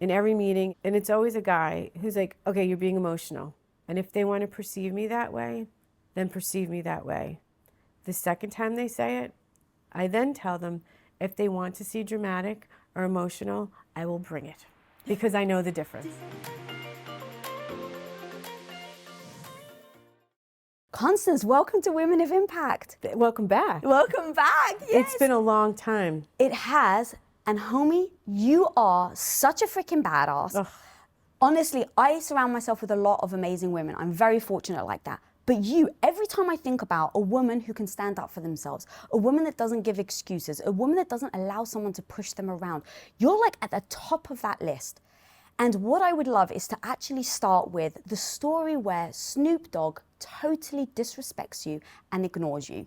in every meeting, and it's always a guy who's like, okay, you're being emotional. And if they want to perceive me that way, then perceive me that way. The second time they say it, I then tell them if they want to see dramatic or emotional, I will bring it because I know the difference. Constance, welcome to Women of Impact. Welcome back. Welcome back. Yes. It's been a long time. It has. And homie, you are such a freaking badass. Ugh. Honestly, I surround myself with a lot of amazing women. I'm very fortunate like that. But you, every time I think about a woman who can stand up for themselves, a woman that doesn't give excuses, a woman that doesn't allow someone to push them around, you're like at the top of that list. And what I would love is to actually start with the story where Snoop Dogg totally disrespects you and ignores you.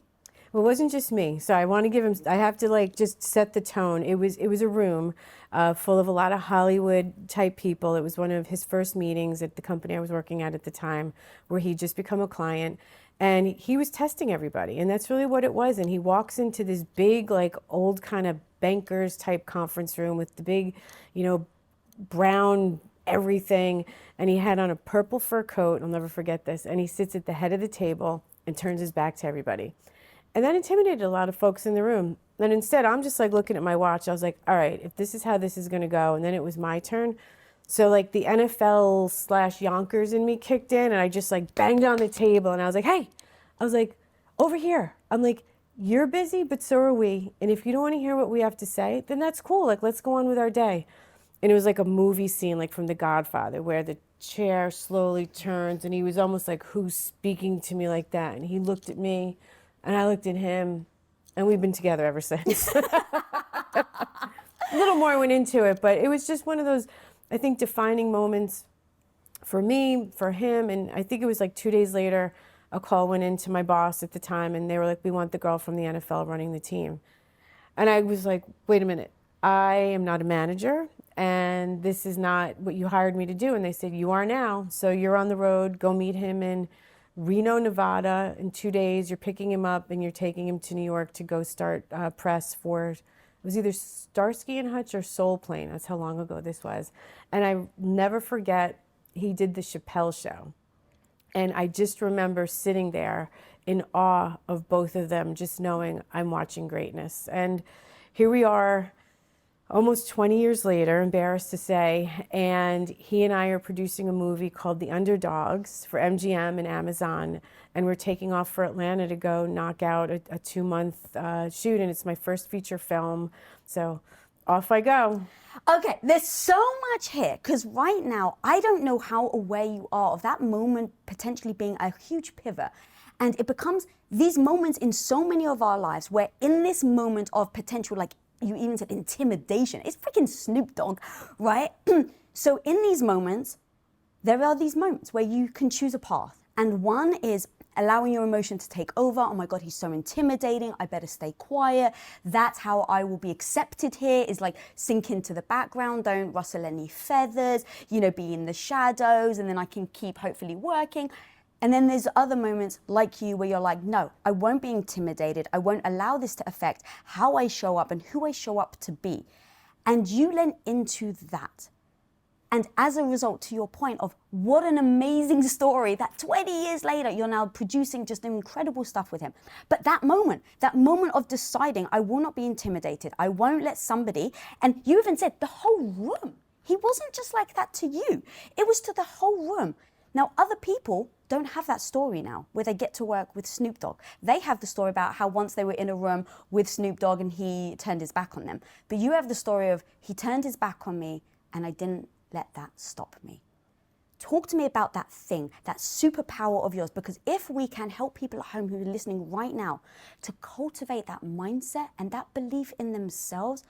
Well, it wasn't just me, so I want to give him, I have to like just set the tone. It was a room full of a lot of Hollywood type people. It was one of his first meetings at the company I was working at the time, where he'd just become a client, and he was testing everybody, and that's really what it was. And he walks into this big, like old kind of bankers type conference room with the big, you know, brown everything, and he had on a purple fur coat, I'll never forget this, and he sits at the head of the table and turns his back to everybody. And that intimidated a lot of folks in the room. And instead, I'm just like looking at my watch. I was like, all right, if this is how this is going to go. And then it was my turn. So like the NFL / Yonkers in me kicked in, and I just like banged on the table. And I was like, hey, I was like, over here. I'm like, you're busy, but so are we. And if you don't want to hear what we have to say, then that's cool. Like, let's go on with our day. And it was like a movie scene, like from The Godfather, where the chair slowly turns, and he was almost like, who's speaking to me like that? And he looked at me. And I looked at him, and we've been together ever since. A little more went into it, but it was just one of those, I think, defining moments for me, for him. And I think it was like 2 days later, a call went into my boss at the time, and they were like, we want the girl from the NFL running the team. And I was like, wait a minute, I am not a manager, and this is not what you hired me to do. And they said, you are now, so you're on the road, go meet him in Reno, Nevada in 2 days. You're picking him up and you're taking him to New York to go start press for, it was either Starsky and Hutch or Soul Plane. That's how long ago this was. And I never forget, he did the Chappelle Show. And I just remember sitting there in awe of both of them, just knowing I'm watching greatness. And here we are, almost 20 years later, embarrassed to say, and he and I are producing a movie called The Underdogs for MGM and Amazon, and we're taking off for Atlanta to go knock out a 2-month shoot, and it's my first feature film, so off I go. Okay, there's so much here, because right now, I don't know how aware you are of that moment potentially being a huge pivot. And it becomes these moments in so many of our lives where in this moment of potential, like you even said intimidation, it's freaking Snoop Dogg, right? So in these moments, there are these moments where you can choose a path. And one is allowing your emotion to take over. Oh my God, he's so intimidating. I better stay quiet. That's how I will be accepted here, is like sink into the background. Don't rustle any feathers, you know, be in the shadows, and then I can keep hopefully working. And then there's other moments like you where you're like, no, I won't be intimidated. I won't allow this to affect how I show up and who I show up to be. And you lent into that. And as a result, to your point of what an amazing story that 20 years later, you're now producing just incredible stuff with him. But that moment of deciding, I will not be intimidated. I won't let somebody, and you even said the whole room. He wasn't just like that to you. It was to the whole room. Now, other people don't have that story now where they get to work with Snoop Dogg. They have the story about how once they were in a room with Snoop Dogg and he turned his back on them. But you have the story of he turned his back on me and I didn't let that stop me. Talk to me about that thing, that superpower of yours, because if we can help people at home who are listening right now to cultivate that mindset and that belief in themselves,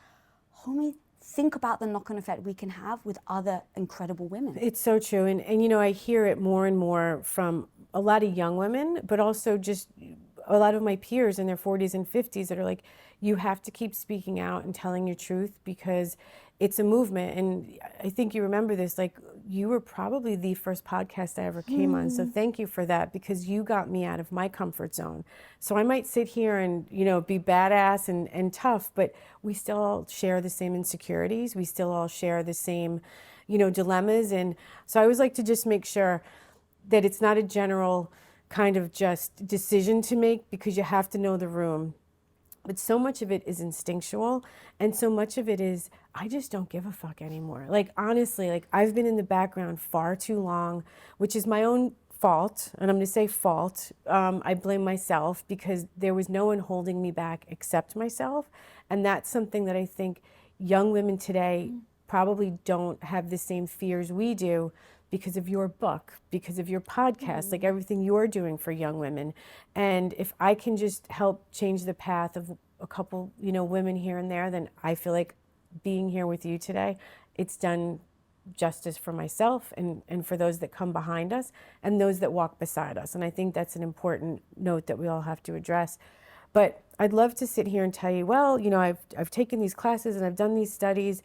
homie, think about the knock-on effect we can have with other incredible women. It's so true. And you know, I hear it more and more from a lot of young women, but also just a lot of my peers in their 40s and 50s that are like, you have to keep speaking out and telling your truth because it's a movement. And I think you remember this, like you were probably the first podcast I ever came on. So thank you for that, because you got me out of my comfort zone. So I might sit here and, you know, be badass and tough, but we still all share the same insecurities. We still all share the same dilemmas. And so I always like to just make sure that it's not a general kind of just decision to make, because you have to know the room. But so much of it is instinctual, and so much of it is, I just don't give a fuck anymore. Like, honestly, like, I've been in the background far too long, which is my own fault, and I'm going to say fault. I blame myself, because there was no one holding me back except myself. And that's something that I think young women today probably don't have the same fears we do, because of your book, because of your podcast, like everything you're doing for young women. And if I can just help change the path of a couple, women here and there, then I feel like being here with you today, it's done justice for myself and for those that come behind us and those that walk beside us. And I think that's an important note that we all have to address. But I'd love to sit here and tell you, well, I've taken these classes and I've done these studies.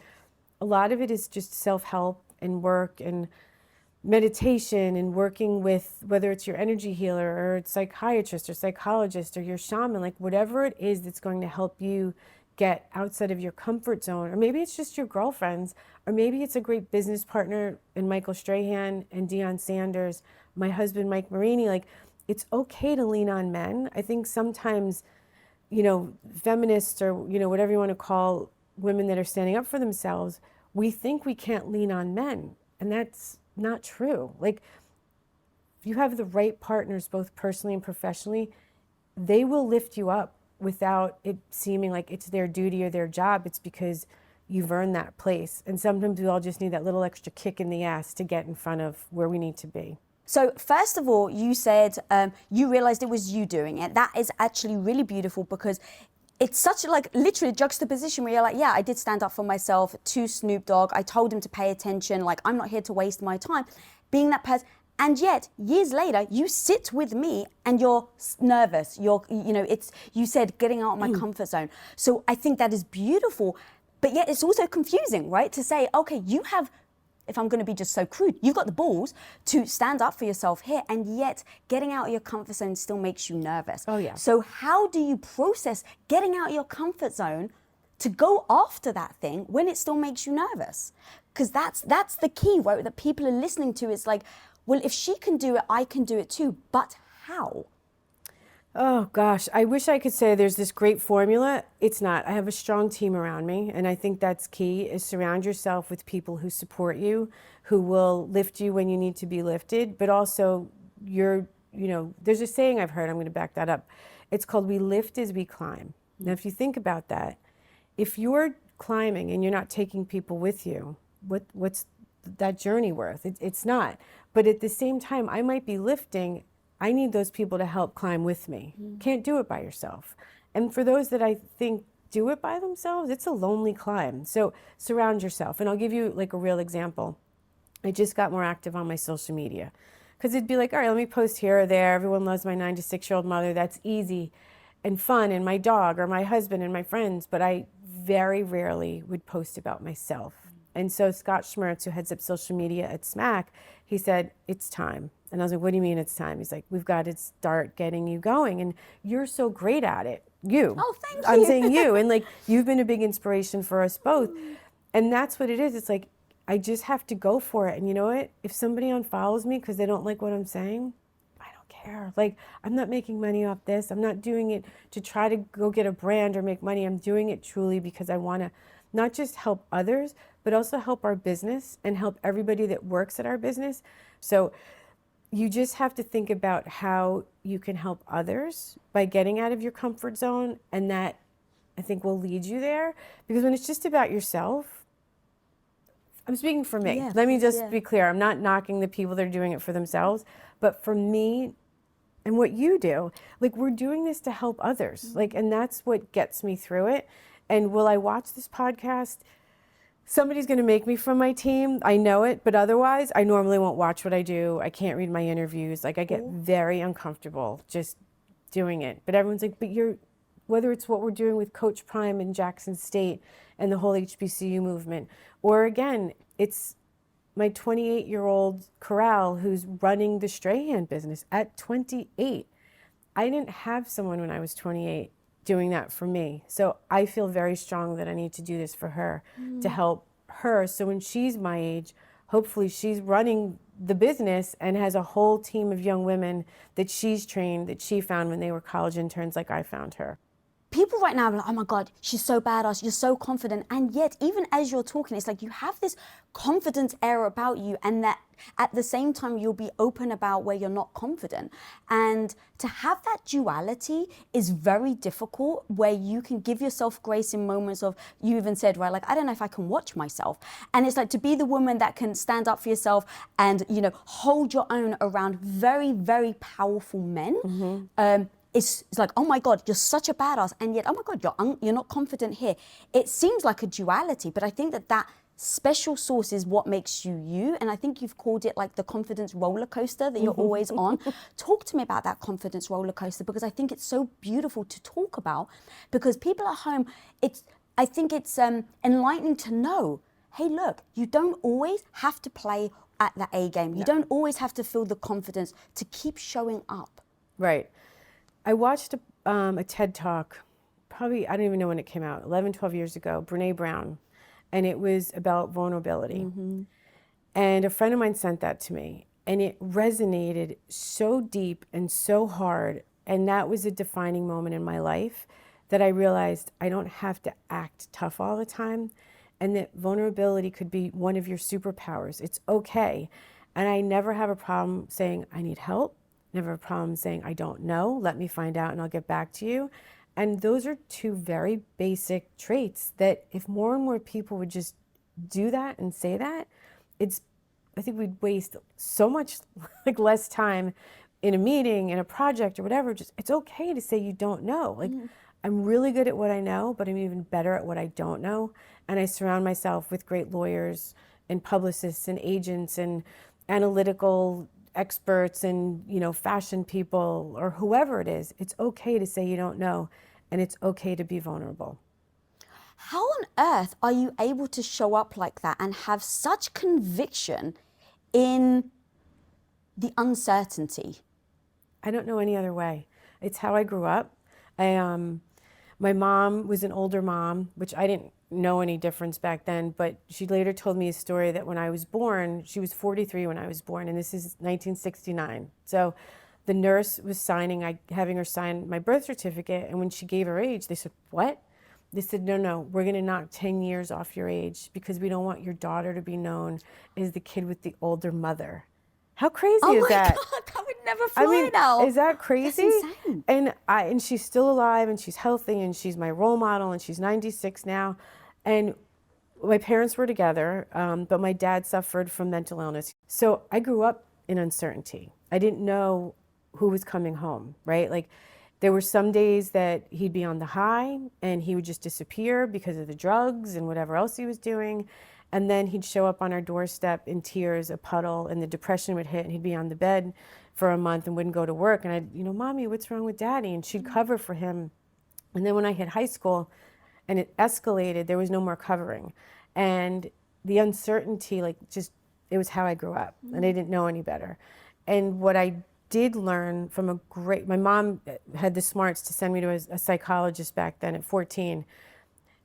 A lot of it is just self-help and work and meditation and working with, whether it's your energy healer or it's psychiatrist or psychologist or your shaman, like whatever it is that's going to help you get outside of your comfort zone. Or maybe it's just your girlfriends, or maybe it's a great business partner in Michael Strahan and Deion Sanders, my husband, Mike Morini. Like, it's okay to lean on men. I think sometimes, feminists or, whatever you want to call women that are standing up for themselves, we think we can't lean on men. And that's not true. Like, if you have the right partners, both personally and professionally, they will lift you up without it seeming like it's their duty or their job. It's because you've earned that place. And sometimes we all just need that little extra kick in the ass to get in front of where we need to be. So first of all, you said you realized it was you doing it. That is actually really beautiful, because it's such literally juxtaposition where you're like, yeah, I did stand up for myself to Snoop Dogg. I told him to pay attention. Like, I'm not here to waste my time being that person. And yet, years later, you sit with me and you're nervous. You said getting out of my comfort zone. So I think that is beautiful, but yet it's also confusing, right? To say, okay, you have, if I'm going to be just so crude, you've got the balls to stand up for yourself here, and yet getting out of your comfort zone still makes you nervous. Oh, yeah. So how do you process getting out of your comfort zone to go after that thing when it still makes you nervous? Because that's the key, right? That people are listening to. It's like, well, if she can do it, I can do it too. But how? Oh gosh, I wish I could say there's this great formula. It's not. I have a strong team around me, and I think that's key, is surround yourself with people who support you, who will lift you when you need to be lifted, but also there's a saying I've heard, I'm going to back that up. It's called, we lift as we climb. Now, if you think about that, if you're climbing and you're not taking people with you, what's that journey worth? It's not. But at the same time, I might be lifting. I need those people to help climb with me. Can't do it by yourself. And for those that I think do it by themselves, it's a lonely climb. So surround yourself. And I'll give you like a real example. I just got more active on my social media, because it'd be like, all right, let me post here or there. Everyone loves my 9 to 6-year-old mother. That's easy and fun, and my dog or my husband and my friends. But I very rarely would post about myself. And so Scott Schmertz, who heads up social media at SMAC, he said, it's time. And I was like, what do you mean it's time? He's like, we've got to start getting you going. And you're so great at it. You. Oh, thank you. I'm saying you. And like, you've been a big inspiration for us both. And that's what it is. It's like, I just have to go for it. And you know what? If somebody unfollows me because they don't like what I'm saying, I don't care. Like, I'm not making money off this. I'm not doing it to try to go get a brand or make money. I'm doing it truly because I want to not just help others, but also help our business and help everybody that works at our business. So you just have to think about how you can help others by getting out of your comfort zone, and that, I think, will lead you there. Because when it's just about yourself, I'm speaking for me. Yeah, Let me just be clear. I'm not knocking the people that are doing it for themselves, but for me and what you do, like, we're doing this to help others. Like, and that's what gets me through it. And will I watch this podcast? Somebody's going to make me from my team. I know it, but otherwise, I normally won't watch what I do. I can't read my interviews. Like, I get very uncomfortable just doing it. But everyone's like, but whether it's what we're doing with Coach Prime in Jackson State and the whole HBCU movement, or again, it's my 28-year-old Corral who's running the Strahan business at 28. I didn't have someone when I was 28 doing that for me. So I feel very strong that I need to do this for her, to help her. So when she's my age, hopefully she's running the business and has a whole team of young women that she's trained, that she found when they were college interns like I found her. People right now are like, oh my God, she's so badass, you're so confident. And yet, even as you're talking, it's like you have this confidence air about you, and that at the same time, you'll be open about where you're not confident. And to have that duality is very difficult, where you can give yourself grace in moments of, you even said, right, like, I don't know if I can watch myself. And it's like to be the woman that can stand up for yourself and, you know, hold your own around very, very powerful men. It's like, oh my God, you're such a badass, and yet, oh my God, you're not confident here. It seems like a duality, but I think that special sauce is what makes you you, and I think you've called it like the confidence roller coaster that you're always on. Talk to me about that confidence roller coaster, because I think it's so beautiful to talk about, because people at home, I think it's enlightening to know, hey, look, you don't always have to play at the A game. You don't always have to feel the confidence to keep showing up. Right. I watched a TED Talk, probably, I don't even know when it came out, 11, 12 years ago, Brene Brown, and it was about vulnerability. And a friend of mine sent that to me, and it resonated so deep and so hard, and that was a defining moment in my life that I realized I don't have to act tough all the time, and that vulnerability could be one of your superpowers. It's okay. And I never have a problem saying, I need help. Never a problem saying, I don't know, let me find out and I'll get back to you. And those are two very basic traits that if more and more people would just do that and say that, I think we'd waste so much like less time in a meeting, in a project or whatever. Just, it's okay to say you don't know. Like, I'm really good at what I know, but I'm even better at what I don't know. And I surround myself with great lawyers and publicists and agents and analytical experts and, you know, fashion people or whoever it is. It's okay to say you don't know, and it's okay to be vulnerable. How on earth are you able to show up like that and have such conviction in the uncertainty? I don't know any other way. It's how I grew up. My mom was an older mom, which I didn't know any difference back then, but she later told me a story that when I was born, she was 43 when I was born, and this is 1969. So the nurse was having her sign my birth certificate, and when she gave her age, they said, what? They said, no, we're gonna knock 10 years off your age because we don't want your daughter to be known as the kid with the older mother. How crazy is that? Oh my God, that would never fly now. Is that crazy? That's insane. And she's still alive and she's healthy and she's my role model and she's 96 now. And my parents were together, but my dad suffered from mental illness. So I grew up in uncertainty. I didn't know who was coming home, right? Like there were some days that he'd be on the high and he would just disappear because of the drugs and whatever else he was doing. And then he'd show up on our doorstep in tears, a puddle, and the depression would hit, and he'd be on the bed for a month and wouldn't go to work. And I'd, Mommy, what's wrong with Daddy? And she'd cover for him. And then when I hit high school and it escalated, there was no more covering. And the uncertainty, it was how I grew up, and I didn't know any better. And what I did learn from my mom had the smarts to send me to a psychologist back then at 14.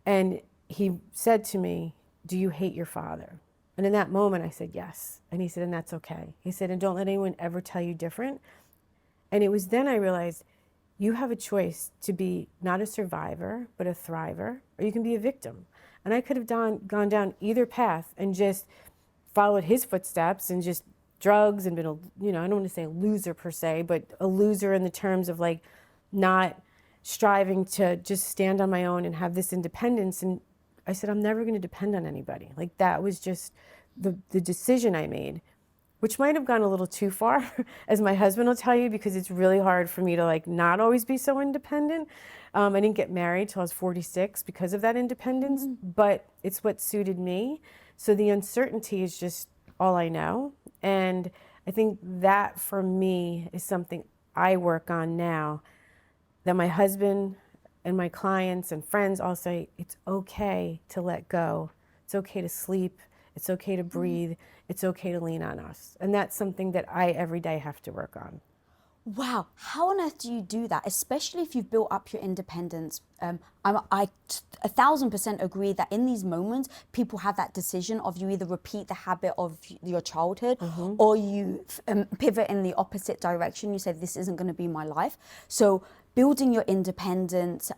And he said to me, do you hate your father? And in that moment, I said, yes. And he said, and that's okay. He said, and don't let anyone ever tell you different. And it was then I realized you have a choice to be not a survivor, but a thriver, or you can be a victim. And I could have gone down either path and just followed his footsteps and just drugs and been I don't want to say a loser per se, but a loser in the terms of like not striving to just stand on my own and have this independence. And I said, I'm never going to depend on anybody. Like that was just the decision I made, which might have gone a little too far, as my husband will tell you, because it's really hard for me to like not always be so independent. I didn't get married till I was 46 because of that independence, but it's what suited me. So the uncertainty is just all I know. And I think that for me is something I work on now, that my husband and my clients and friends all say, it's okay to let go. It's okay to sleep. It's okay to breathe. It's okay to lean on us. And that's something that I every day have to work on. Wow, how on earth do you do that? Especially if you've built up your independence. I 1,000% agree that in these moments, people have that decision of you either repeat the habit of your childhood or you pivot in the opposite direction. You say, this isn't going to be my life. So building your independence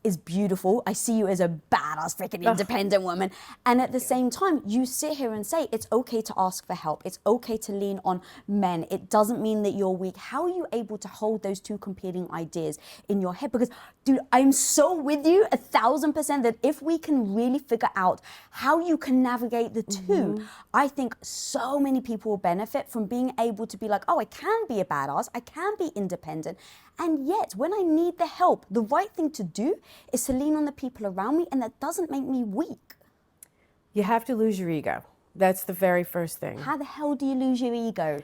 is beautiful. I see you as a badass freaking independent woman. And at the same time, you sit here and say, it's okay to ask for help. It's okay to lean on men. It doesn't mean that you're weak. How are you able to hold those two competing ideas in your head? Because, dude, I'm so with you 1,000% that if we can really figure out how you can navigate the two, I think so many people will benefit from being able to be like, oh, I can be a badass. I can be independent. And yet, when I need the help, the right thing to do is to lean on the people around me, and that doesn't make me weak. You have to lose your ego. That's the very first thing. How the hell do you lose your ego?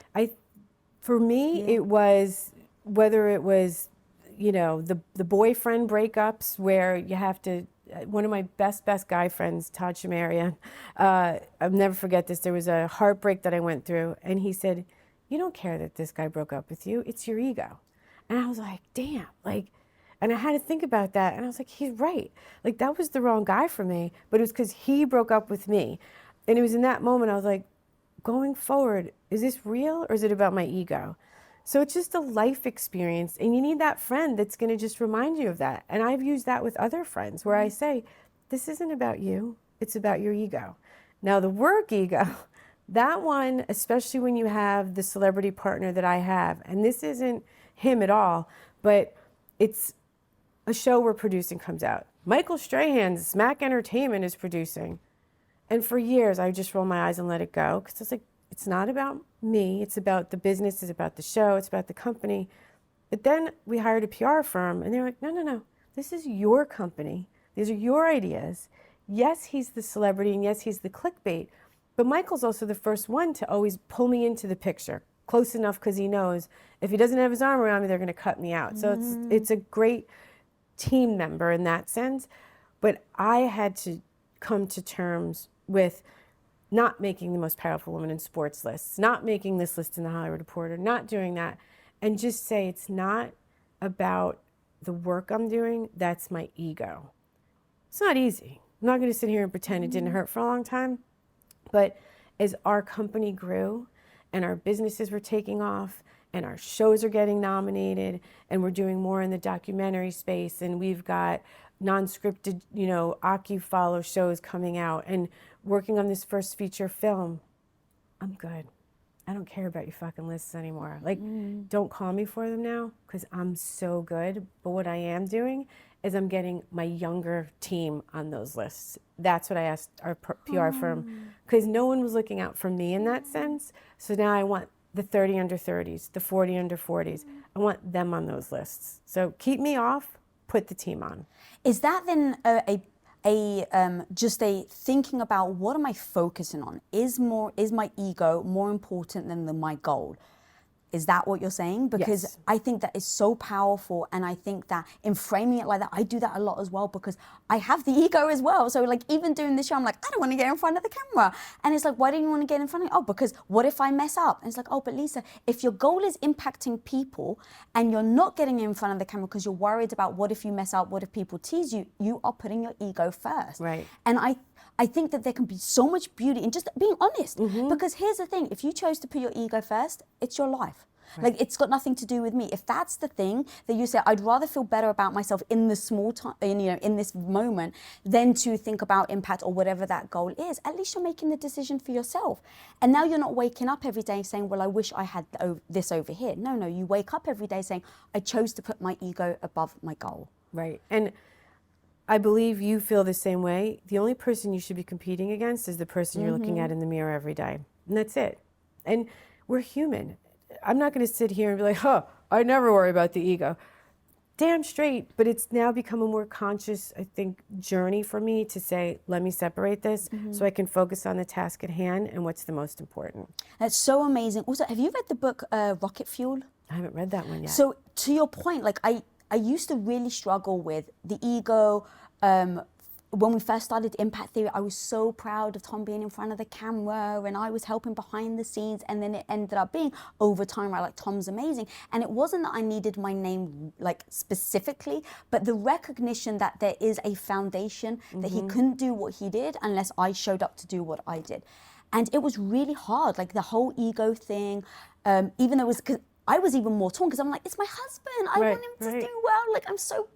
For me, it was, whether it was, you know, the boyfriend breakups where you have to, one of my best guy friends, Todd Shamarian, I'll never forget this. There was a heartbreak that I went through, and he said, you don't care that this guy broke up with you. It's your ego. And I was like, damn, like, and I had to think about that. And I was like, he's right. Like, that was the wrong guy for me, but it was because he broke up with me. And it was in that moment I was like, going forward, is this real or is it about my ego? So it's just a life experience, and you need that friend that's going to just remind you of that. And I've used that with other friends where I say, this isn't about you, it's about your ego. Now the work ego, that one, especially when you have the celebrity partner that I have, and this isn't him at all, but it's a show we're producing comes out. Michael Strahan's Smack Entertainment is producing. And for years, I just roll my eyes and let it go, because it's like, it's not about me, it's about the business, it's about the show, it's about the company. But then we hired a PR firm, and they're like, no, this is your company. These are your ideas. Yes, he's the celebrity, and yes, he's the clickbait, but Michael's also the first one to always pull me into the picture, close enough because he knows if he doesn't have his arm around me, they're going to cut me out. So it's a great team member in that sense. But I had to come to terms with not making the most powerful woman in sports lists, not making this list in the Hollywood Reporter, not doing that, and just say it's not about the work I'm doing, that's my ego. It's not easy. I'm not going to sit here and pretend it didn't hurt for a long time. But as our company grew and our businesses were taking off and our shows are getting nominated and we're doing more in the documentary space and we've got non-scripted, you know, Aki-follow shows coming out and working on this first feature film, I'm good. I don't care about your fucking lists anymore. Like, don't call me for them now because I'm so good. But what I am doing is I'm getting my younger team on those lists. That's what I asked our PR firm, because no one was looking out for me in that sense. So now I want the 30 under 30s, the 40 under 40s. I want them on those lists. So keep me off, put the team on. Is that then just a thinking about what am I focusing on? Is my ego more important than my goal? Is that what you're saying? Because yes. I think that is so powerful, and I think that in framing it like that, I do that a lot as well because I have the ego as well. So like even doing this show, I'm like, I don't want to get in front of the camera. And it's like, why don't you want to get in front of it? Oh, because what if I mess up? And it's like, oh, but Lisa, if your goal is impacting people and you're not getting in front of the camera because you're worried about what if you mess up, what if people tease you, you are putting your ego first. Right. And I think that there can be so much beauty in just being honest. Because here's the thing, if you chose to put your ego first, it's your life. Right. Like, it's got nothing to do with me. If that's the thing that you say, I'd rather feel better about myself in the small time, in this moment, than to think about impact or whatever that goal is. At least you're making the decision for yourself. And now you're not waking up every day saying, well, I wish I had this over here. No, you wake up every day saying, I chose to put my ego above my goal. Right. And I believe you feel the same way. The only person you should be competing against is the person you're looking at in the mirror every day. And that's it. And we're human. I'm not going to sit here and be like, I never worry about the ego. Damn straight. But it's now become a more conscious, I think, journey for me to say, let me separate this so I can focus on the task at hand and what's the most important. That's so amazing. Also, have you read the book Rocket Fuel? I haven't read that one yet. So to your point, like I used to really struggle with the ego, when we first started Impact Theory, I was so proud of Tom being in front of the camera, and I was helping behind the scenes, and then it ended up being over time, right, like Tom's amazing. And it wasn't that I needed my name like specifically, but the recognition that there is a foundation, that he couldn't do what he did unless I showed up to do what I did. And it was really hard, like the whole ego thing, even though it was, 'cause I was even more torn, because I'm like, it's my husband, I want him to do well, like I'm so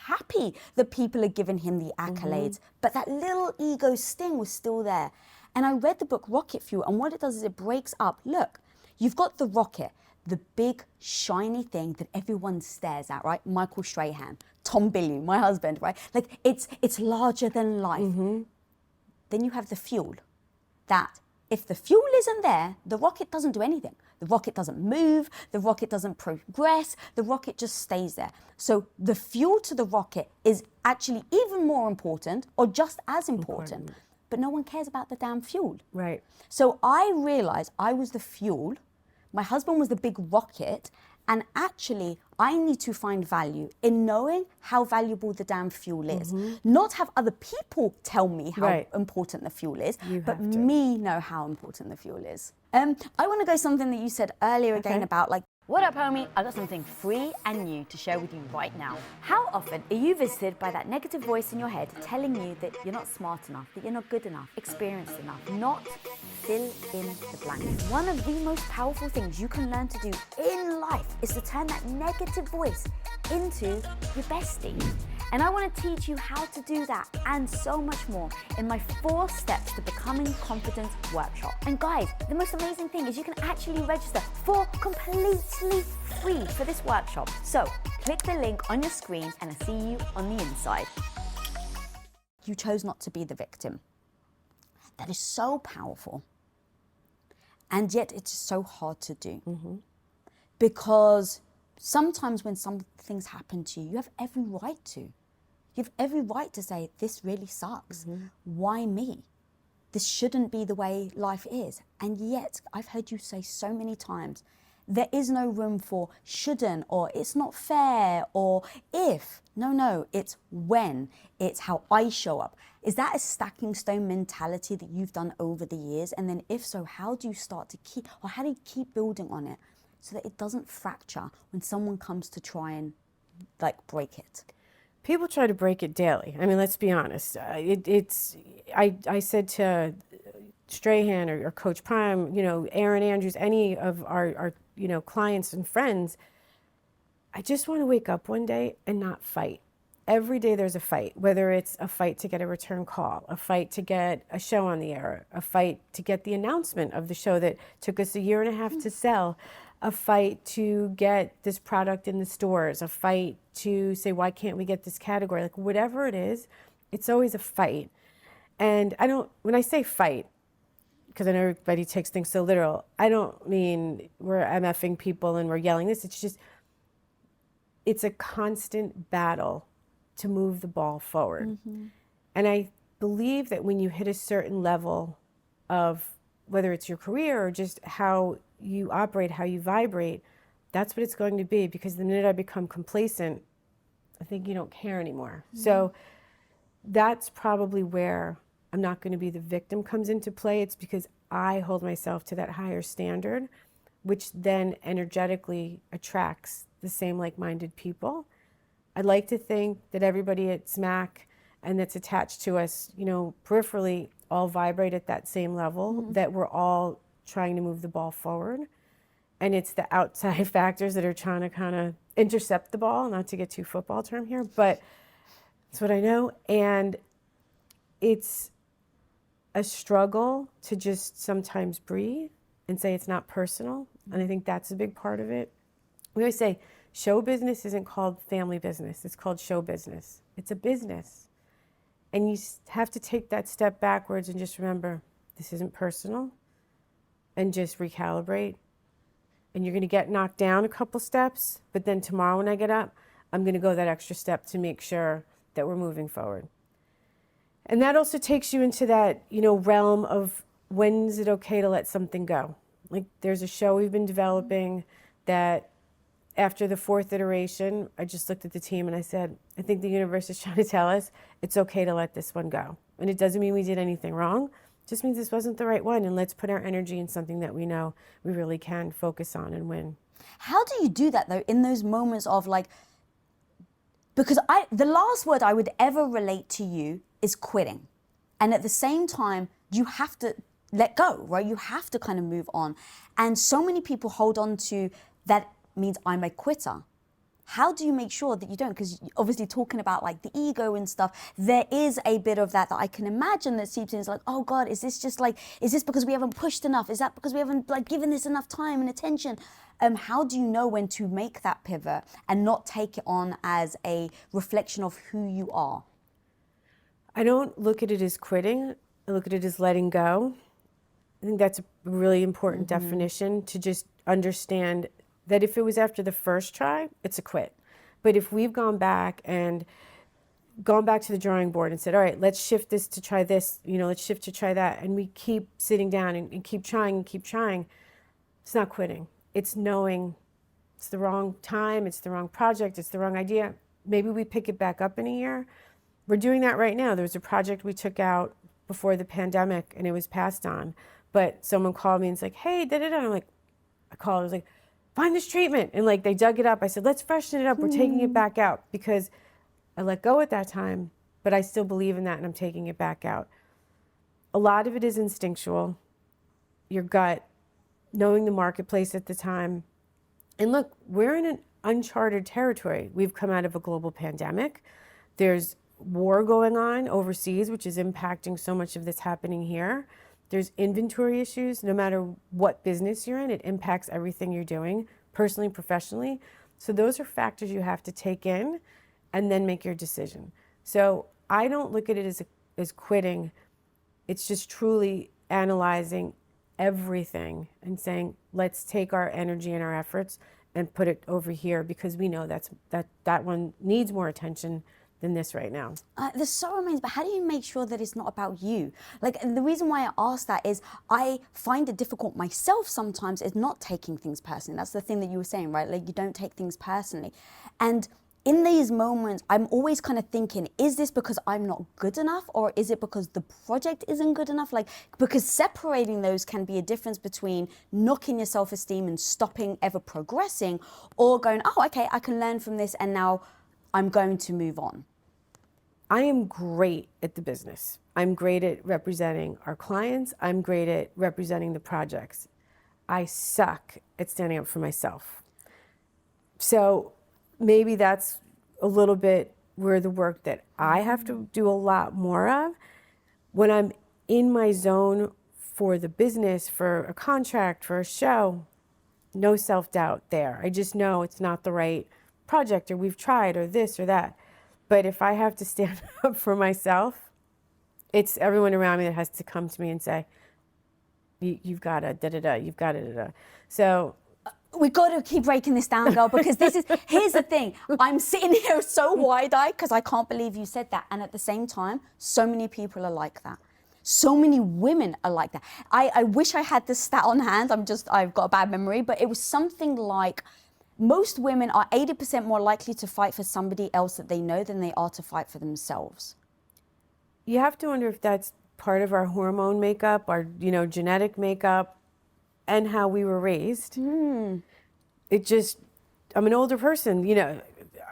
happy that people are giving him the accolades, but that little ego sting was still there. And I read the book Rocket Fuel, and what it does is it breaks up, look, you've got the rocket, the big shiny thing that everyone stares at, right? Michael Strahan, Tom Bilyeu, my husband, right? Like it's larger than life. Then you have the fuel, that if the fuel isn't there, the rocket doesn't do anything. The rocket doesn't move, the rocket doesn't progress, the rocket just stays there. So the fuel to the rocket is actually even more important, or just as important. But no one cares about the damn fuel. Right. So I realized I was the fuel, my husband was the big rocket, and actually I need to find value in knowing how valuable the damn fuel is. Not have other people tell me how important the fuel is, but me know how important the fuel is. I want to go something that you said earlier again about like, what up, homie? I got something free and new to share with you right now. How often are you visited by that negative voice in your head telling you that you're not smart enough, that you're not good enough, experienced enough, not fill in the blank? One of the most powerful things you can learn to do in life is to turn that negative voice into your bestie. And I want to teach you how to do that and so much more in my 4 steps to becoming confident workshop. And guys, the most amazing thing is you can actually register for completely free for this workshop. So click the link on your screen and I'll see you on the inside. You chose not to be the victim. That is so powerful. And yet it's so hard to do. Because sometimes when some things happen to you, you have every right to. You have every right to say, this really sucks. Why me? This shouldn't be the way life is. And yet, I've heard you say so many times, there is no room for shouldn't, or it's not fair, or if. No, it's when. It's how I show up. Is that a stacking stone mentality that you've done over the years? And then if so, how do you start to keep, or how do you keep building on it so that it doesn't fracture when someone comes to try and like break it? People try to break it daily. I mean, let's be honest. I said to Strahan or Coach Prime, you know, Aaron Andrews, any of our you know, clients and friends, I just want to wake up one day and not fight. Every day there's a fight, whether it's a fight to get a return call, a fight to get a show on the air, a fight to get the announcement of the show that took us 1.5 years to sell, a fight to get this product in the stores, a fight to say, why can't we get this category? Like whatever it is, it's always a fight. And when I say fight, because I know everybody takes things so literal, I don't mean we're MFing people and we're yelling this. It's just, it's a constant battle to move the ball forward. And I believe that when you hit a certain level of, whether it's your career or just how you operate, how you vibrate, that's what it's going to be. Because the minute I become complacent, I think you don't care anymore. So that's probably where I'm not going to be the victim comes into play. It's because I hold myself to that higher standard, which then energetically attracts the same like-minded people. I'd like to think that everybody at SMAC and that's attached to us, you know, peripherally all vibrate at that same level, that we're all trying to move the ball forward. And it's the outside factors that are trying to kind of intercept the ball, not to get too football term here, but that's what I know. And it's a struggle to just sometimes breathe and say it's not personal. And I think that's a big part of it. We always say show business isn't called family business. It's called show business. It's a business. And you have to take that step backwards and just remember, this isn't personal, and just recalibrate. And you're going to get knocked down a couple steps, but then tomorrow when I get up, I'm going to go that extra step to make sure that we're moving forward. And that also takes you into that, you know, realm of when is it okay to let something go? Like there's a show we've been developing that after the 4th iteration, I just looked at the team and I said, I think the universe is trying to tell us it's okay to let this one go. And it doesn't mean we did anything wrong. It just means this wasn't the right one. And let's put our energy in something that we know we really can focus on and win. How do you do that though, in those moments of like, because the last word I would ever relate to you is quitting. And at the same time, you have to let go, right? You have to kind of move on. And so many people hold on to that means I'm a quitter. How do you make sure that you don't? Because obviously talking about like the ego and stuff, there is a bit of that I can imagine that seeps in. It's like, oh God, is this just like, is this because we haven't pushed enough? Is that because we haven't like given this enough time and attention? How do you know when to make that pivot and not take it on as a reflection of who you are? I don't look at it as quitting. I look at it as letting go. I think that's a really important definition, to just understand that if it was after the first try, it's a quit. But if we've gone back to the drawing board and said, all right, let's shift this to try this, let's shift to try that, and we keep sitting down and keep trying, it's not quitting. It's knowing it's the wrong time, it's the wrong project, it's the wrong idea. Maybe we pick it back up in a year. We're doing that right now. There was a project we took out before the pandemic and it was passed on. But someone called me and it's like, hey, da-da-da. I'm like, I was like, find this treatment. And like, they dug it up. I said, let's freshen it up. We're taking it back out, because I let go at that time, but I still believe in that and I'm taking it back out. A lot of it is instinctual, your gut, knowing the marketplace at the time. And look, we're in an uncharted territory. We've come out of a global pandemic. There's war going on overseas, which is impacting so much of this happening here. There's inventory issues. No matter what business you're in, it impacts everything you're doing, personally, professionally. So those are factors you have to take in and then make your decision. So I don't look at it as quitting. It's just truly analyzing everything and saying, let's take our energy and our efforts and put it over here, because we know that one needs more attention than this right now. There's so amazing, but how do you make sure that it's not about you? Like, and the reason why I ask that is I find it difficult myself sometimes is not taking things personally. That's the thing that you were saying, right? Like, you don't take things personally. And in these moments, I'm always kind of thinking, is this because I'm not good enough, or is it because the project isn't good enough? Like, because separating those can be a difference between knocking your self-esteem and stopping ever progressing, or going, oh, okay, I can learn from this and now I'm going to move on. I am great at the business. I'm great at representing our clients. I'm great at representing the projects. I suck at standing up for myself. So maybe that's a little bit where the work that I have to do a lot more of. When I'm in my zone for the business, for a contract, for a show, no self-doubt there. I just know it's not the right project, or we've tried, or this or that. But if I have to stand up for myself, it's everyone around me that has to come to me and say, you've got to da-da-da, you've got to da-da. So we got to keep breaking this down, girl, because here's the thing. I'm sitting here so wide-eyed because I can't believe you said that. And at the same time, so many people are like that. So many women are like that. I wish I had this stat on hand. I've got a bad memory, but it was something like, most women are 80% more likely to fight for somebody else that they know than they are to fight for themselves. You have to wonder if that's part of our hormone makeup, our genetic makeup, and how we were raised. It just, I'm an older person,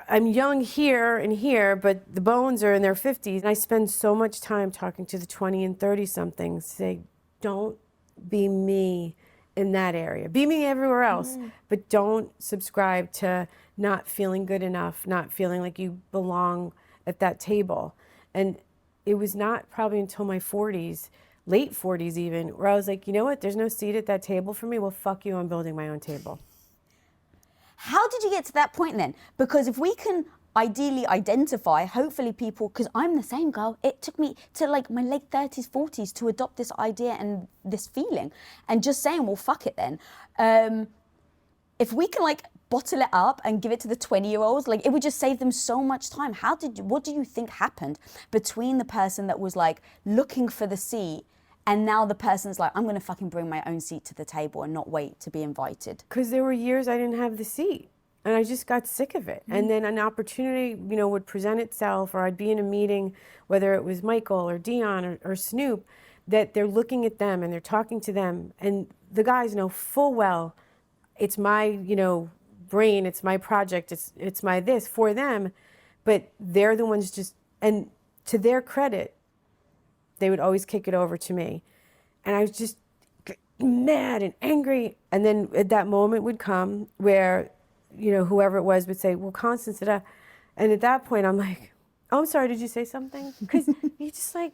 I'm young here and here, but the bones are in their 50s. And I spend so much time talking to the 20 and 30 somethings, say, don't be me in that area. Be me everywhere else, but don't subscribe to not feeling good enough, not feeling like you belong at that table. And it was not probably until my 40s, late 40s even, where I was like, you know what, there's no seat at that table for me. Well, fuck you, I'm building my own table. How did you get to that point then? Because if we can ideally identify, hopefully people, because I'm the same girl, it took me to like my late 30s, 40s to adopt this idea and this feeling, and just saying, well, fuck it then. If we can like bottle it up and give it to the 20-year-olds, like it would just save them so much time. What do you think happened between the person that was like looking for the seat and now the person's like, I'm going to fucking bring my own seat to the table and not wait to be invited? Because there were years I didn't have the seat. And I just got sick of it. And then an opportunity, would present itself, or I'd be in a meeting, whether it was Michael or Deion or Snoop, that they're looking at them and they're talking to them. And the guys know full well, it's my, brain, it's my project, it's my this for them. But they're the ones just, and to their credit, they would always kick it over to me. And I was just mad and angry. And then at that moment would come where, whoever it was would say, well, Constance, and at that point I'm like, oh, I'm sorry, did you say something? Because you just like,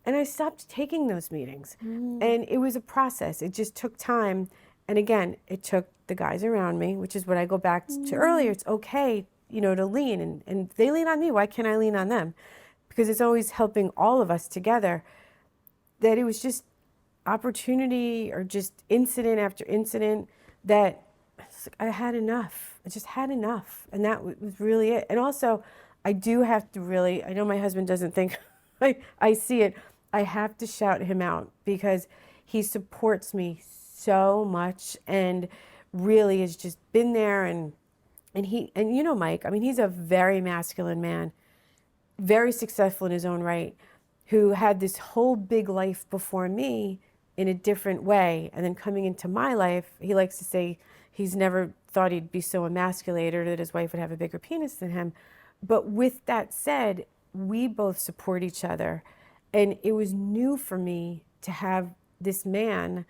and I stopped taking those meetings. And it was a process. It just took time. And again, it took the guys around me, which is what I go back to earlier. It's okay, to lean, and they lean on me. Why can't I lean on them? Because it's always helping all of us together. That it was just opportunity or just incident after incident that I had enough. I just had enough. And that was really it. And also, I do have to really, I know my husband doesn't think I see it. I have to shout him out because he supports me so much and really has just been there. And Mike, I mean, he's a very masculine man, very successful in his own right, who had this whole big life before me in a different way. And then coming into my life, he likes to say he's never thought he'd be so emasculated, or that his wife would have a bigger penis than him. But with that said, we both support each other. And it was new for me to have this man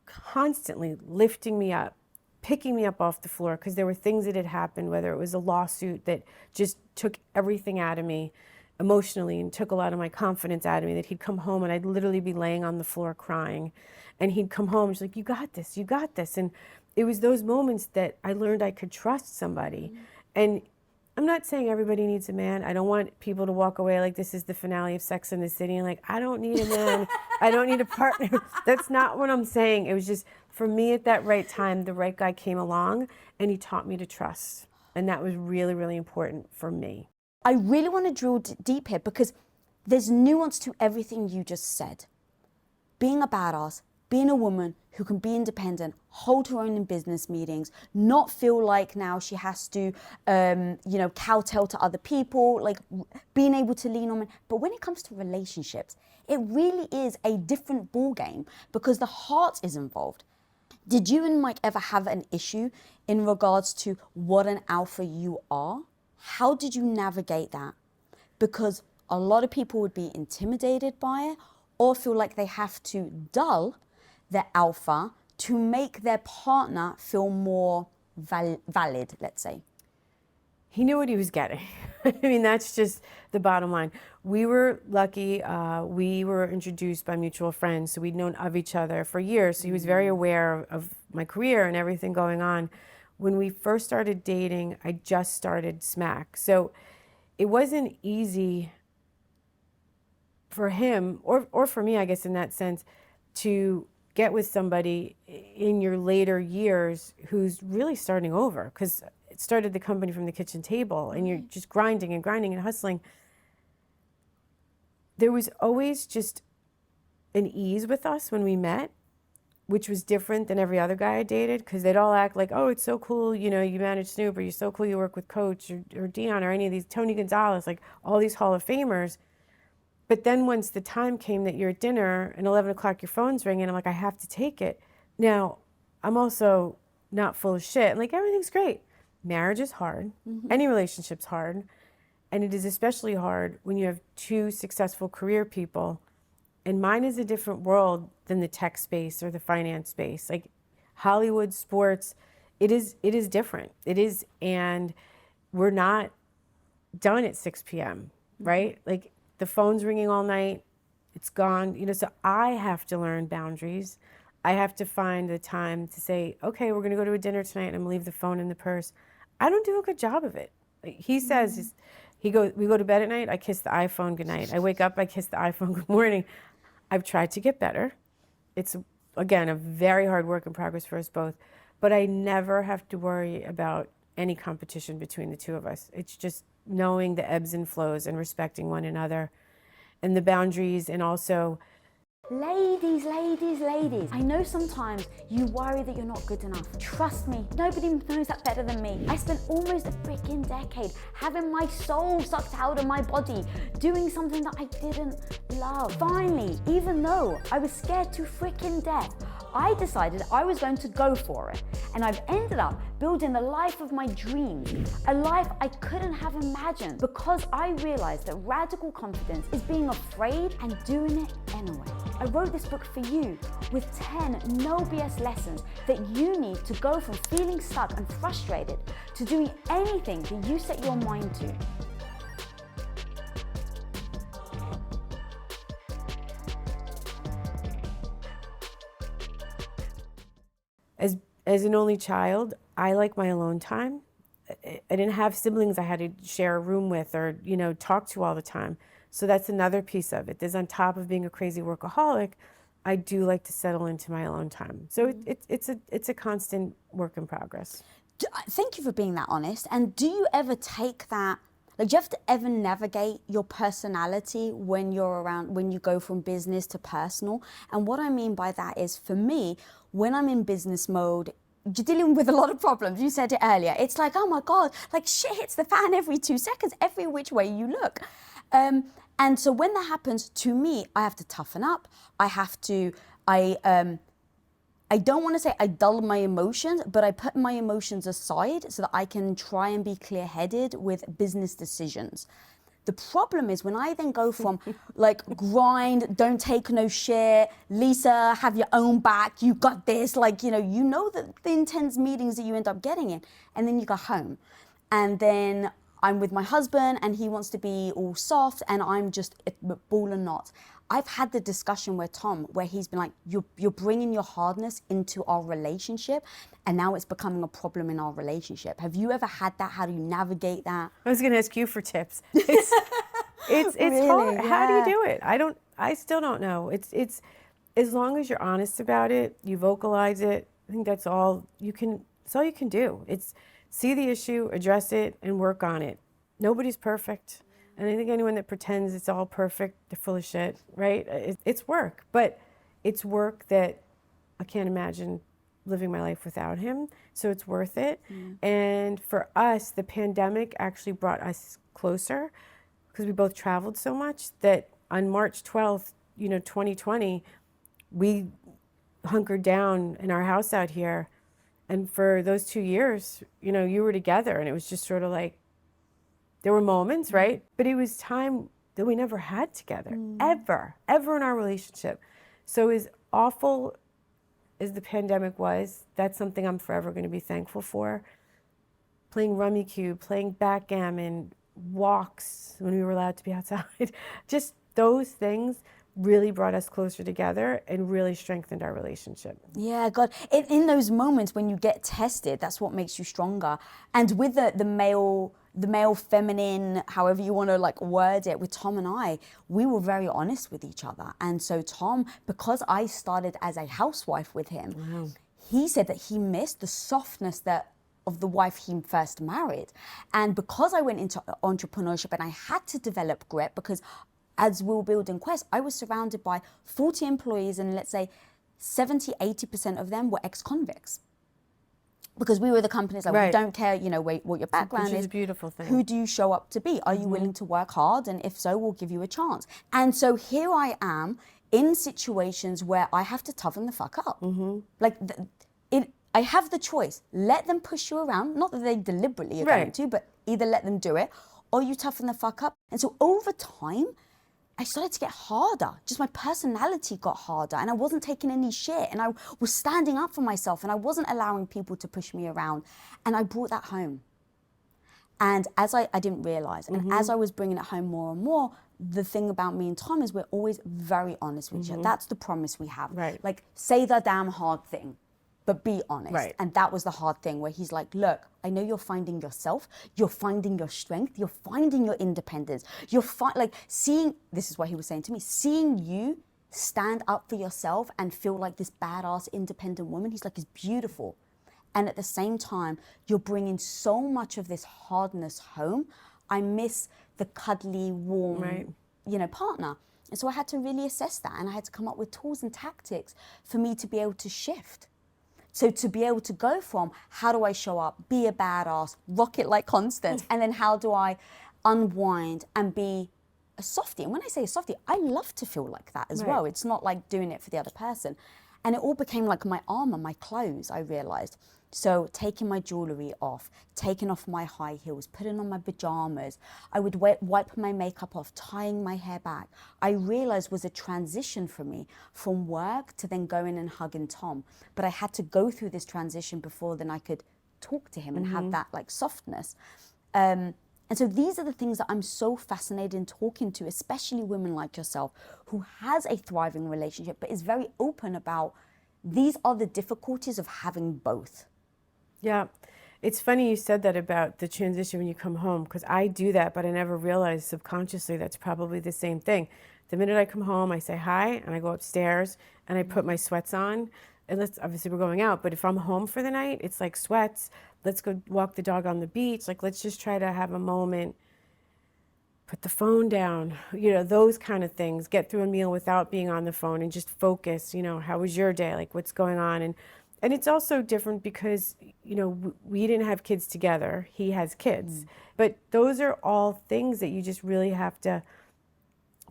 constantly lifting me up, picking me up off the floor, because there were things that had happened, whether it was a lawsuit that just took everything out of me emotionally and took a lot of my confidence out of me, that he'd come home and I'd literally be laying on the floor crying. And he'd come home and she's like, you got this, you got this. And it was those moments that I learned I could trust somebody. And I'm not saying everybody needs a man. I don't want people to walk away like this is the finale of Sex and the City and like, I don't need a man. I don't need a partner. That's not what I'm saying. It was just, for me at that right time, the right guy came along and he taught me to trust. And that was really, really important for me. I really want to drill deep here because there's nuance to everything you just said. Being a badass, being a woman who can be independent, hold her own in business meetings, not feel like now she has to, kowtow to other people, like being able to lean on men. But when it comes to relationships, it really is a different ball game because the heart is involved. Did you and Mike ever have an issue in regards to what an alpha you are? How did you navigate that? Because a lot of people would be intimidated by it or feel like they have to dull their alpha to make their partner feel more valid, let's say. He knew what he was getting. I mean, that's just the bottom line. We were lucky. We were introduced by mutual friends, so we'd known of each other for years. So he was very aware of my career and everything going on. When we first started dating, I just started Smack. So it wasn't easy for him, or for me, I guess, in that sense, to get with somebody in your later years who's really starting over, because it started the company from the kitchen table and you're just grinding and grinding and hustling. There was always just an ease with us when we met, which was different than every other guy I dated, because they'd all act like, oh, it's so cool, you manage Snoop, or you're so cool you work with Coach or Deion or any of these, Tony Gonzalez, like all these Hall of Famers. But then once the time came that you're at dinner and 11 o'clock your phone's ringing, I'm like, I have to take it. Now, I'm also not full of shit. I'm like, everything's great. Marriage is hard. Any relationship's hard. And it is especially hard when you have two successful career people. And mine is a different world than the tech space or the finance space. Like Hollywood, sports, it is different. It is, and we're not done at 6 p.m., right? Like, the phone's ringing all night, it's gone, so I have to learn boundaries. I have to find the time to say, okay, we're gonna go to a dinner tonight and I'm gonna leave the phone in the purse. I don't do a good job of it. Like he says, we go to bed at night, I kiss the iPhone goodnight. I wake up, I kiss the iPhone good morning. I've tried to get better. It's, again, a very hard work in progress for us both, but I never have to worry about any competition between the two of us. It's just knowing the ebbs and flows and respecting one another and the boundaries, and also Ladies, ladies, ladies, I know sometimes you worry that you're not good enough. Trust me, nobody knows that better than me. I spent almost a freaking decade having my soul sucked out of my body, doing something that I didn't love. Finally, even though I was scared to freaking death, I decided I was going to go for it. And I've ended up building the life of my dreams, a life I couldn't have imagined, because I realized that radical confidence is being afraid and doing it anyway. I wrote this book for you with 10 no BS lessons that you need to go from feeling stuck and frustrated to doing anything that you set your mind to. As an only child, I like my alone time. I didn't have siblings I had to share a room with or, talk to all the time. So that's another piece of it. There's, on top of being a crazy workaholic, I do like to settle into my alone time. So it's a constant work in progress. Thank you for being that honest. And do you ever take that, do you have to ever navigate your personality when you're around, when you go from business to personal? And what I mean by that is, for me, when I'm in business mode, you're dealing with a lot of problems. You said it earlier. It's like, oh my God, like shit hits the fan every 2 seconds, every which way you look. And so when that happens to me, I have to toughen up. I don't want to say I dull my emotions, but I put my emotions aside so that I can try and be clear-headed with business decisions. The problem is when I then go from like grind, don't take no shit, Lisa, have your own back, you got this, like, you know the intense meetings that you end up getting in, and then you go home. And then I'm with my husband and he wants to be all soft and I'm just a ball and knots. I've had the discussion with Tom where he's been like, you're bringing your hardness into our relationship and now it's becoming a problem in our relationship. Have you ever had that? How do you navigate that? I was going to ask you for tips. It's Really? hard. Yeah. How do you do it? I still don't know. It's as long as you're honest about it, you vocalize it. I think that's all you can do. It's see the issue, address it, and work on it. Nobody's perfect. And I think anyone that pretends it's all perfect, they're full of shit, right? It's work, but it's work that I can't imagine living my life without him. So it's worth it. And for us, the pandemic actually brought us closer because we both traveled so much that on March 12th, 2020, we hunkered down in our house out here. And for those 2 years, you were together and it was just sort of like, there were moments, right? But it was time that we never had together, ever in our relationship. So as awful as the pandemic was, that's something I'm forever going to be thankful for. Playing Rummy Cube, playing backgammon, walks when we were allowed to be outside. Just those things really brought us closer together and really strengthened our relationship. Yeah, God. In those moments when you get tested, that's what makes you stronger. And with the male feminine, however you want to like word it, with Tom and I, we were very honest with each other. And so Tom, because I started as a housewife with him, he said that he missed the softness of the wife he first married. And because I went into entrepreneurship and I had to develop grit, because as we were building Quest, I was surrounded by 40 employees and let's say 70, 80% of them were ex-convicts. Because we were the companies like, we don't care, what your background is. Which is a beautiful thing. Who do you show up to be? Are you willing to work hard? And if so, we'll give you a chance. And so here I am in situations where I have to toughen the fuck up. Like, I have the choice. Let them push you around. Not that they deliberately are going to, but either let them do it or you toughen the fuck up. And so over time, I started to get harder. Just my personality got harder and I wasn't taking any shit and I was standing up for myself and I wasn't allowing people to push me around. And I brought that home. And as I didn't realize, and as I was bringing it home more and more, the thing about me and Tom is we're always very honest with each other. That's the promise we have. Like, say the damn hard thing, but be honest. And that was the hard thing where he's like, look, I know you're finding yourself, you're finding your strength, you're finding your independence, seeing, this is what he was saying to me, seeing you stand up for yourself and feel like this badass independent woman, he's like, is beautiful. And at the same time, you're bringing so much of this hardness home. I miss the cuddly, warm, partner. And so I had to really assess that, and I had to come up with tools and tactics for me to be able to shift. So to be able to go from how do I show up, be a badass, rock it like Constance, and then how do I unwind and be a softie. And when I say a softie, I love to feel like that as well. It's not like doing it for the other person. And it all became like my armor, my clothes, I realized. So taking my jewelry off, taking off my high heels, putting on my pajamas, I would wipe my makeup off, tying my hair back. I realized was a transition for me from work to then going and hugging Tom. But I had to go through this transition before then I could talk to him and have that like softness. And so these are the things that I'm so fascinated in talking to, especially women like yourself, who has a thriving relationship, but is very open about these are the difficulties of having both. Yeah. It's funny you said that about the transition when you come home, because I do that, but I never realized subconsciously that's probably the same thing. The minute I come home, I say hi, and I go upstairs, and I put my sweats on. And obviously we're going out, but if I'm home for the night, it's like sweats. Let's go walk the dog on the beach. Like, let's just try to have a moment, put the phone down, those kind of things. Get through a meal without being on the phone and just focus, how was your day? Like, what's going on? And it's also different because, we didn't have kids together. He has kids. But those are all things that you just really have to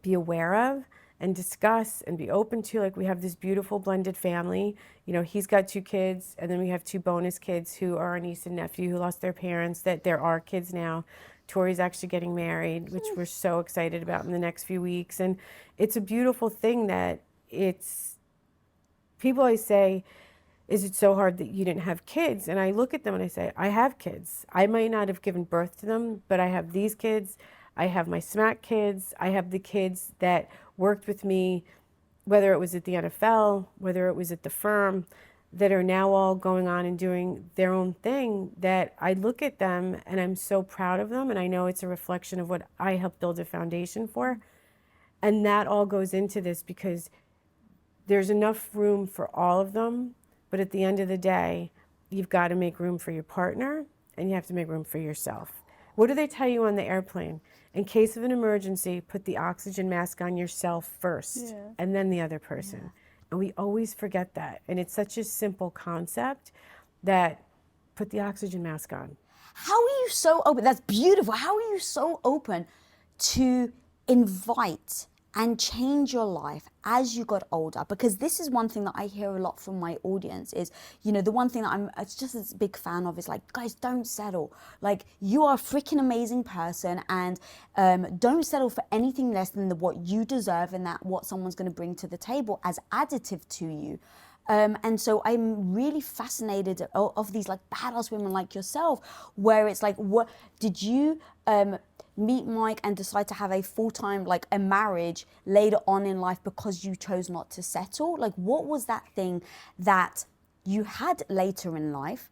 be aware of and discuss and be open to. Like, we have this beautiful blended family. He's got 2 kids, and then we have 2 bonus kids who are our niece and nephew who lost their parents, that there are kids now. Tori's actually getting married, which we're so excited about in the next few weeks. And it's a beautiful thing that people always say, is it so hard that you didn't have kids? And I look at them and I say, I have kids. I might not have given birth to them, but I have these kids. I have my SMAC kids. I have the kids that worked with me, whether it was at the NFL, whether it was at the firm, that are now all going on and doing their own thing, that I look at them and I'm so proud of them. And I know it's a reflection of what I helped build a foundation for. And that all goes into this because there's enough room for all of them. But at the end of the day, you've got to make room for your partner and you have to make room for yourself. What do they tell you on the airplane? In case of an emergency, put the oxygen mask on yourself first and then the other person. Yeah. And we always forget that. And it's such a simple concept that put the oxygen mask on. How are you so open? That's beautiful. How are you so open to invite and change your life as you got older? Because this is one thing that I hear a lot from my audience is, the one thing that I'm just as big fan of is like, guys, don't settle. Like, you are a freaking amazing person, and don't settle for anything less than what you deserve and that what someone's going to bring to the table as additive to you. And so I'm really fascinated of these like badass women like yourself, where it's like, what did you meet Mike and decide to have a full-time, like a marriage later on in life because you chose not to settle? Like, what was that thing that you had later in life?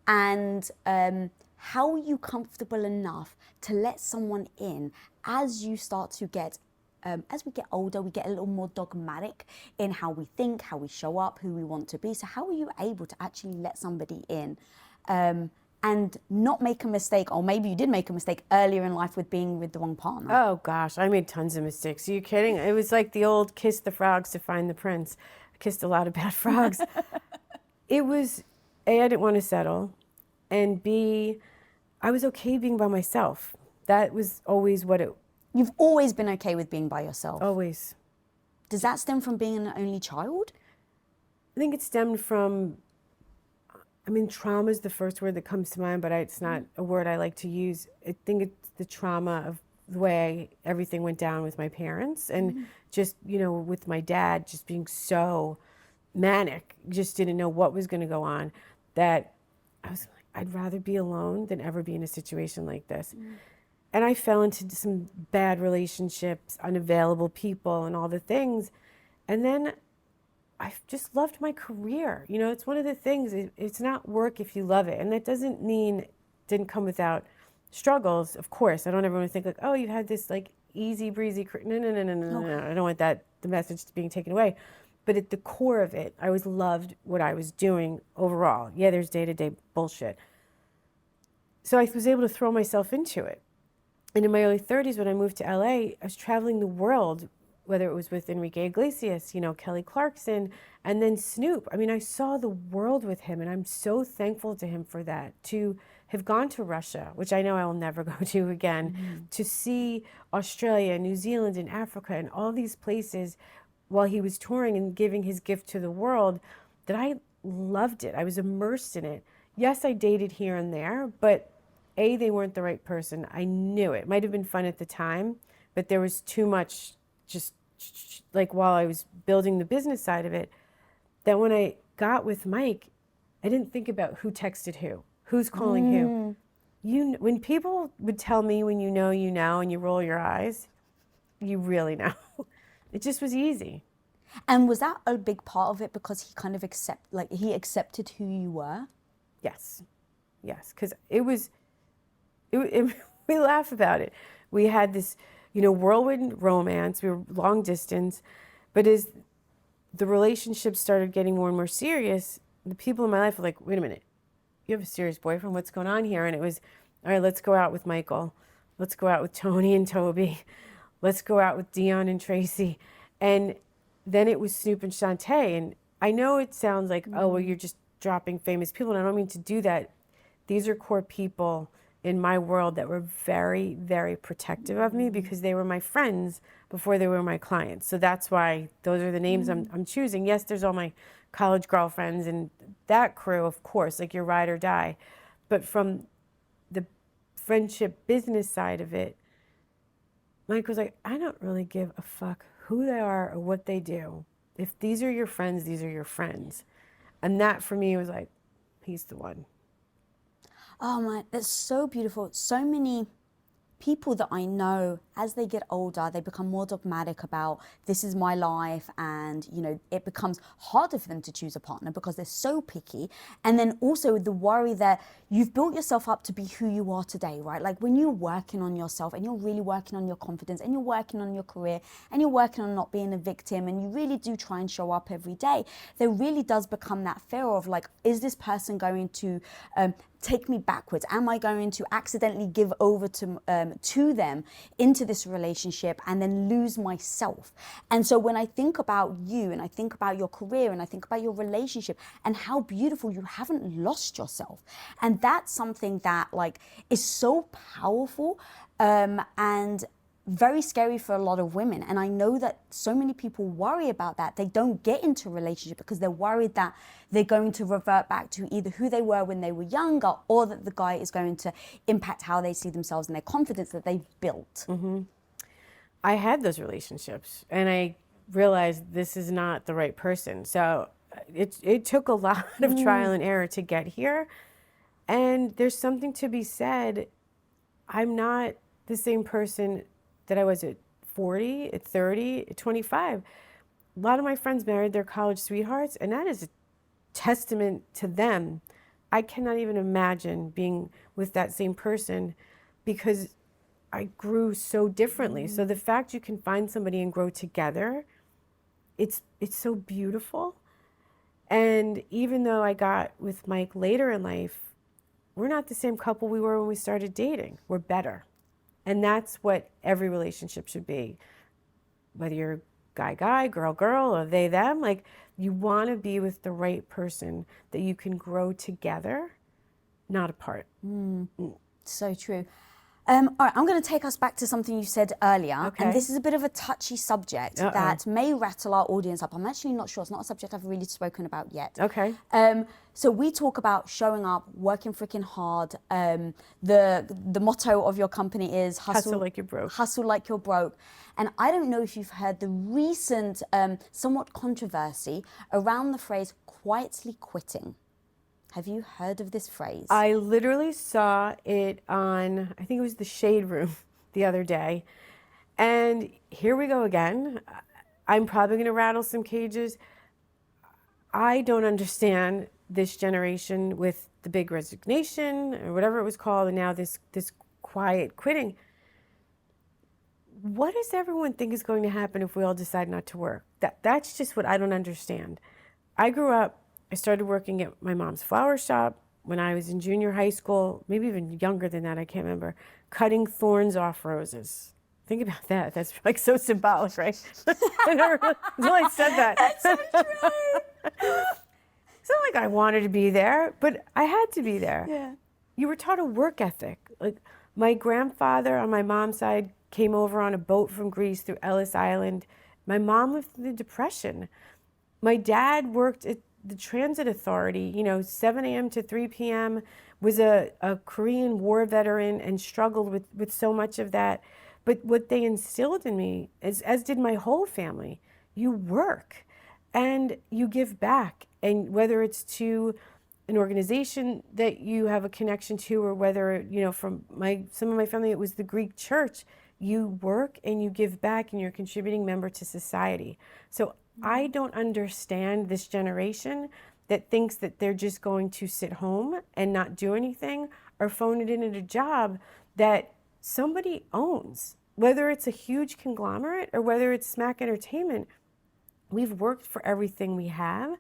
And how are you comfortable enough to let someone in as you start to get, as we get older, we get a little more dogmatic in how we think, how we show up, who we want to be. So how are you able to actually let somebody in and not make a mistake, or maybe you did make a mistake earlier in life with being with the wrong partner? Oh gosh, I made tons of mistakes. Are you kidding? It was like the old kiss the frogs to find the prince. I kissed a lot of bad frogs. It was, A, I didn't want to settle, and B, I was okay being by myself. That was always what it... You've always been okay with being by yourself? Always. Does that stem from being an only child? I think it stemmed from, trauma is the first word that comes to mind, but it's not a word I like to use. I think it's the trauma of the way everything went down with my parents, and just, with my dad just being so manic, just didn't know what was going to go on, that I was like, I'd rather be alone than ever be in a situation like this. And I fell into some bad relationships, unavailable people, and all the things. And then I just loved my career. It's one of the things, it's not work if you love it. And that doesn't mean it didn't come without struggles, of course. I don't ever want to think like, oh, you had this like easy breezy, no. I don't want the message being taken away. But at the core of it, I always loved what I was doing overall. Yeah, there's day-to-day bullshit. So I was able to throw myself into it. And in my early 30s, when I moved to LA, I was traveling the world whether it was with Enrique Iglesias, you know, Kelly Clarkson, and then Snoop. I mean, I saw the world with him, and I'm so thankful to him for that. To have gone to Russia, which I know I will never go to again, to see Australia, New Zealand, and Africa, and all these places while he was touring and giving his gift to the world, that I loved it. I was immersed in it. Yes, I dated here and there, but A, they weren't the right person. I knew it. Might have been fun at the time, but there was too much just like while I was building the business side of it, that when I got with Mike, I didn't think about who texted who's calling who. When people would tell me when you know, and you roll your eyes, you really know. It just was easy. And was that a big part of it because he kind of he accepted who you were? Yes, because we laugh about it. We had this, you know, whirlwind romance. We were long distance, but as the relationship started getting more and more serious, the people in my life were like, wait a minute, you have a serious boyfriend? What's going on here? And it was, all right, let's go out with Michael. Let's go out with Tony and Toby. Let's go out with Deion and Tracy. And then it was Snoop and Shantae. And I know it sounds like, oh, well, you're just dropping famous people. And I don't mean to do that. These are core people in my world that were very, very protective of me because they were my friends before they were my clients. So that's why those are the names I'm choosing. Yes, there's all my college girlfriends and that crew, of course, like your ride or die. But from the friendship business side of it, Mike was like, I don't really give a fuck who they are or what they do. If these are your friends, these are your friends. And that for me was like, he's the one. Oh my, that's so beautiful. So many people that I know, as they get older, they become more dogmatic about this is my life, and you know, it becomes harder for them to choose a partner because they're so picky. And then also the worry that you've built yourself up to be who you are today, right? Like when you're working on yourself and you're really working on your confidence and you're working on your career and you're working on not being a victim and you really do try and show up every day, there really does become that fear of like, is this person going to take me backwards? Am I going to accidentally give over to them into this relationship and then lose myself? And so when I think about you and I think about your career and I think about your relationship and how beautiful, you haven't lost yourself. And that's something that like is so powerful and very scary for a lot of women. And I know that so many people worry about that. They don't get into a relationship because they're worried that they're going to revert back to either who they were when they were younger or that the guy is going to impact how they see themselves and their confidence that they've built. I had those relationships and I realized this is not the right person. So it took a lot of trial and error to get here. And there's something to be said. I'm not the same person that I was at 40, at 30, at 25. A lot of my friends married their college sweethearts, and that is a testament to them. I cannot even imagine being with that same person because I grew so differently. So the fact you can find somebody and grow together, it's so beautiful. And even though I got with Mike later in life, we're not the same couple we were when we started dating. We're better. And that's what every relationship should be. Whether you're guy, girl, or they, them, like you want to be with the right person that you can grow together, not apart. So true. All right, I'm going to take us back to something you said earlier. Okay. And this is a bit of a touchy subject that may rattle our audience up. I'm actually not sure. It's not a subject I've really spoken about yet. Okay. So we talk about showing up, working freaking hard. The motto of your company is Hustle like you're broke. Hustle like you're broke. And I don't know if you've heard the recent somewhat controversy around the phrase quietly quitting. Have you heard of this phrase? I literally saw it on, I think it was the Shade Room the other day. And here we go again. I'm probably going to rattle some cages. I don't understand this generation with the big resignation or whatever it was called, and now this quiet quitting. What does everyone think is going to happen if we all decide not to work? That's just what I don't understand. I started working at my mom's flower shop when I was in junior high school, maybe even younger than that, I can't remember, cutting thorns off roses. Think about that. That's like so symbolic, right? I never really, until I said that. That's so true. It's not like I wanted to be there, but I had to be there. Yeah. You were taught a work ethic. Like my grandfather on my mom's side came over on a boat from Greece through Ellis Island. My mom lived through the Depression. My dad worked at the transit authority, 7 a.m. to 3 p.m., was a Korean War veteran and struggled with so much of that. But what they instilled in me, as did my whole family, you work and you give back. And whether it's to an organization that you have a connection to, or whether, from some of my family, it was the Greek church, you work and you give back and you're a contributing member to society. So I don't understand this generation that thinks that they're just going to sit home and not do anything or phone it in at a job that somebody owns. Whether it's a huge conglomerate or whether it's Smack Entertainment, we've worked for everything we have,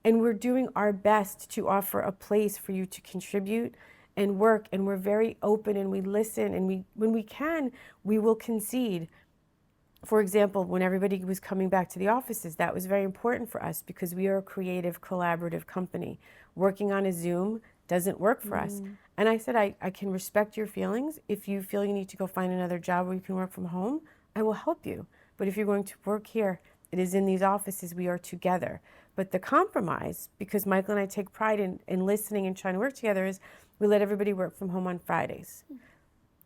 and we're doing our best to offer a place for you to contribute and work, and we're very open and we listen, and when we can, we will concede. For example, when everybody was coming back to the offices, that was very important for us because we are a creative, collaborative company. Working on a Zoom doesn't work for us. And I said, I can respect your feelings. If you feel you need to go find another job where you can work from home, I will help you. But if you're going to work here, it is in these offices, we are together. But the compromise, because Michael and I take pride in listening and trying to work together, is we let everybody work from home on Fridays.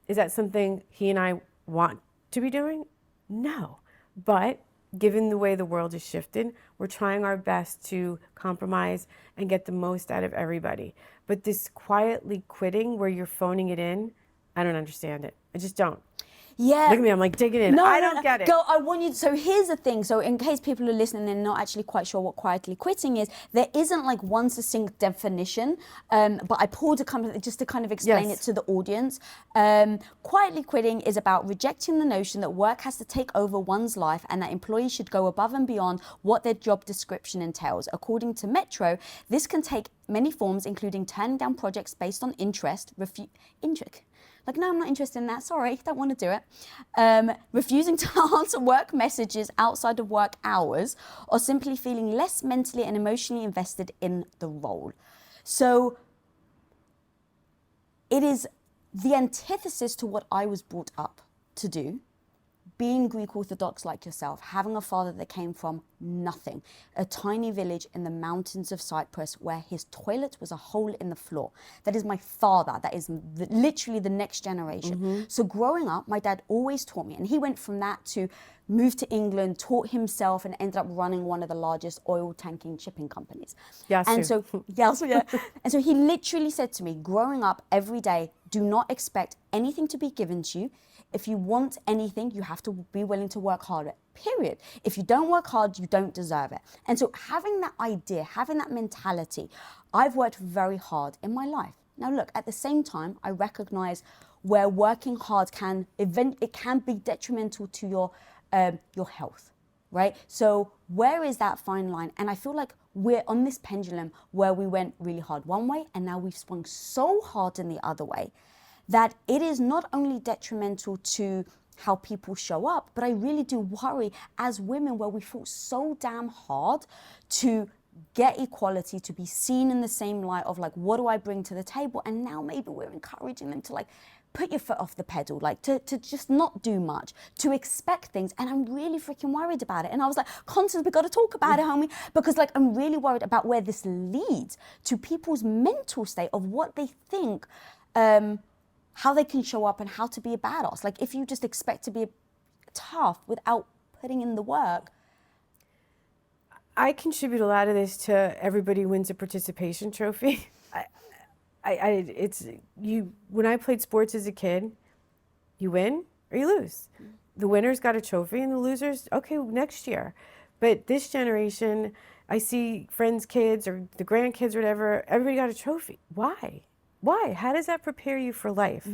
Is that something he and I want to be doing? No. But given the way the world has shifted, we're trying our best to compromise and get the most out of everybody. But this quietly quitting where you're phoning it in, I don't understand it. I just don't. Yeah. Look at me, I'm like digging in. I don't get it. Girl, I want you to, so here's the thing. So in case people are listening and not actually quite sure what quietly quitting is, there isn't like one succinct definition, but I pulled a couple just to kind of explain it to the audience. Quietly quitting is about rejecting the notion that work has to take over one's life and that employees should go above and beyond what their job description entails. According to Metro, this can take many forms, including turning down projects based on interest, like, no, I'm not interested in that. Sorry, don't want to do it. Refusing to answer work messages outside of work hours, or simply feeling less mentally and emotionally invested in the role. So it is the antithesis to what I was brought up to do. Being Greek Orthodox like yourself, having a father that came from nothing, a tiny village in the mountains of Cyprus where his toilet was a hole in the floor. That is my father. That is literally the next generation. So growing up, my dad always taught me, and he went from that to move to England, taught himself, and ended up running one of the largest oil tanking shipping companies. And so, and so he literally said to me, growing up every day, do not expect anything to be given to you. If you want anything, you have to be willing to work harder, period. If you don't work hard, you don't deserve it. And so having that idea, having that mentality, I've worked very hard in my life. Now look, at the same time, I recognize where working hard can be detrimental to your health, right? So where is that fine line? And I feel like we're on this pendulum where we went really hard one way and now we've swung so hard in the other way that it is not only detrimental to how people show up, but I really do worry as women where we fought so damn hard to get equality, to be seen in the same light of like, what do I bring to the table? And now maybe we're encouraging them to like, put your foot off the pedal, like to just not do much, to expect things. And I'm really freaking worried about it. And I was like, Constance, we got to talk about it, homie. Because like, I'm really worried about where this leads to people's mental state of what they think, how they can show up and how to be a badass. Like if you just expect to be tough without putting in the work. I contribute a lot of this to everybody wins a participation trophy. When I played sports as a kid, you win or you lose. The winners got a trophy and the losers, okay, next year. But this generation, I see friends' kids or the grandkids or whatever, everybody got a trophy. Why? Why? How does that prepare you for life?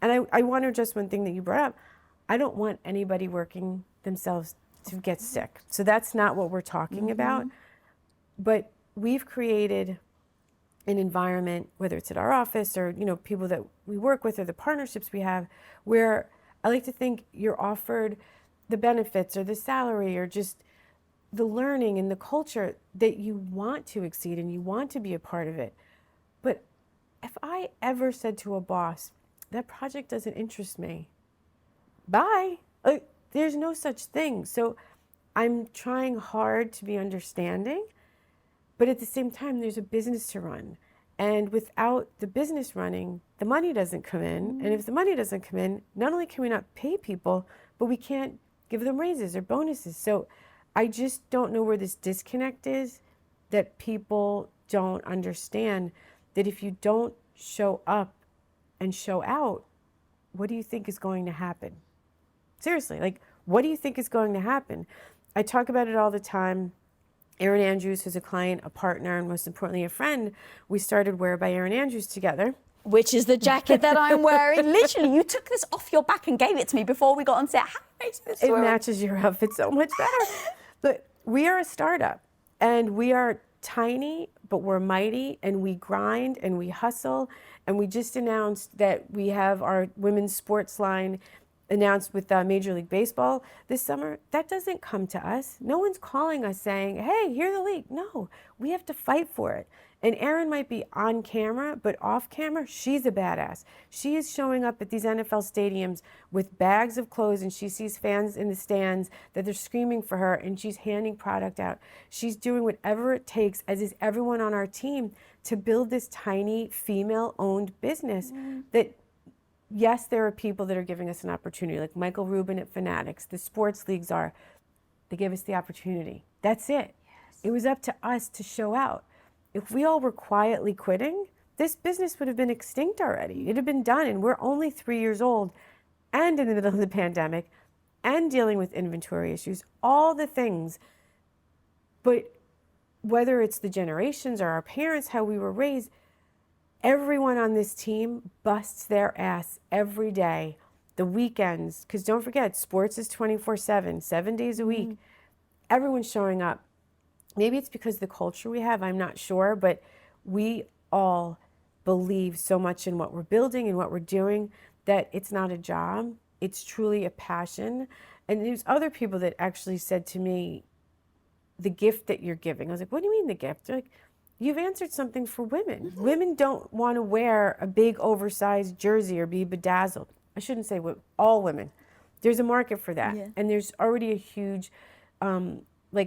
And I want to address one thing that you brought up. I don't want anybody working themselves to get sick. So that's not what we're talking about. But we've created an environment, whether it's at our office or people that we work with or the partnerships we have, where I like to think you're offered the benefits or the salary or just the learning and the culture that you want to exceed and you want to be a part of it. But if I ever said to a boss, that project doesn't interest me, bye. Like, there's no such thing. So I'm trying hard to be understanding, but at the same time, there's a business to run. And without the business running, the money doesn't come in. And if the money doesn't come in, not only can we not pay people, but we can't give them raises or bonuses. So I just don't know where this disconnect is, that people don't understand that if you don't show up and show out, what do you think is going to happen? Seriously, like, what do you think is going to happen? I talk about it all the time. Erin Andrews, who's a client, a partner, and most importantly, a friend, we started Wear by Erin Andrews together. Which is the jacket that I'm wearing. Literally, you took this off your back and gave it to me before we got on set. How nice is this? It matches your outfit so much better. But we are a startup, and we are tiny, but we're mighty, and we grind, and we hustle. And we just announced that we have our women's sports line announced with Major League Baseball this summer. That doesn't come to us. No one's calling us saying, hey, here's the league. No, we have to fight for it. And Erin might be on camera, but off camera, she's a badass. She is showing up at these NFL stadiums with bags of clothes, and she sees fans in the stands that they're screaming for her, and she's handing product out. She's doing whatever it takes, as is everyone on our team, to build this tiny female-owned business that, yes, there are people that are giving us an opportunity, like Michael Rubin at Fanatics, the sports leagues are. They gave us the opportunity. That's it. Yes. It was up to us to show out. If we all were quietly quitting, this business would have been extinct already. It'd have been done, and we're only 3 years old and in the middle of the pandemic and dealing with inventory issues, all the things. But whether it's the generations or our parents, how we were raised, everyone on this team busts their ass every day, the weekends, because don't forget, sports is 24/7, 7 days a week. Everyone's showing up. Maybe it's because of the culture we have, I'm not sure, but we all believe so much in what we're building and what we're doing that it's not a job, it's truly a passion. And there's other people that actually said to me, the gift that you're giving. I was like, what do you mean the gift? They're like, you've answered something for women. Women don't want to wear a big oversized jersey or be bedazzled. I shouldn't say all women. There's a market for that. Yeah. And there's already a huge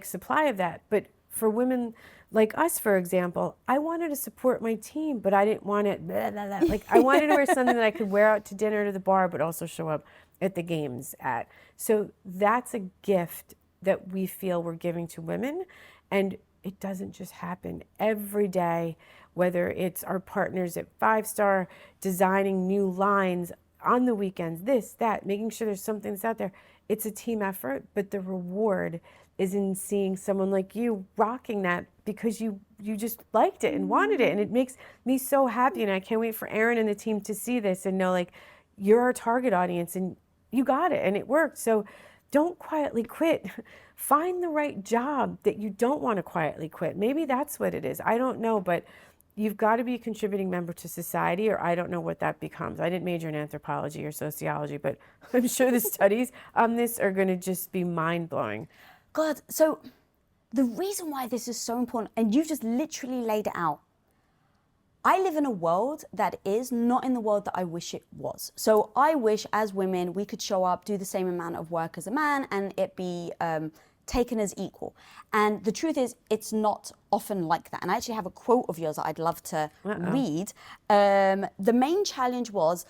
supply of that. But for women like us, for example, I wanted to support my team, but I didn't want it, blah, blah, blah. Like, I wanted to wear something that I could wear out to dinner, to the bar, but also show up at the games at. So that's a gift that we feel we're giving to women. And it doesn't just happen every day, whether it's our partners at 5 Star designing new lines on the weekends, this, that, making sure there's something that's out there. It's a team effort, but the reward is in seeing someone like you rocking that because you just liked it and wanted it. And it makes me so happy. And I can't wait for Erin and the team to see this and know, like, you're our target audience and you got it and it worked. So don't quietly quit. Find the right job that you don't want to quietly quit. Maybe that's what it is. I don't know, but you've got to be a contributing member to society, or I don't know what that becomes. I didn't major in anthropology or sociology, but I'm sure the studies on this are going to just be mind-blowing. God, so the reason why this is so important, and you've just literally laid it out, I live in a world that is not in the world that I wish it was. So I wish, as women, we could show up, do the same amount of work as a man, and it be taken as equal. And the truth is, it's not often like that. And I actually have a quote of yours that I'd love to read. The main challenge was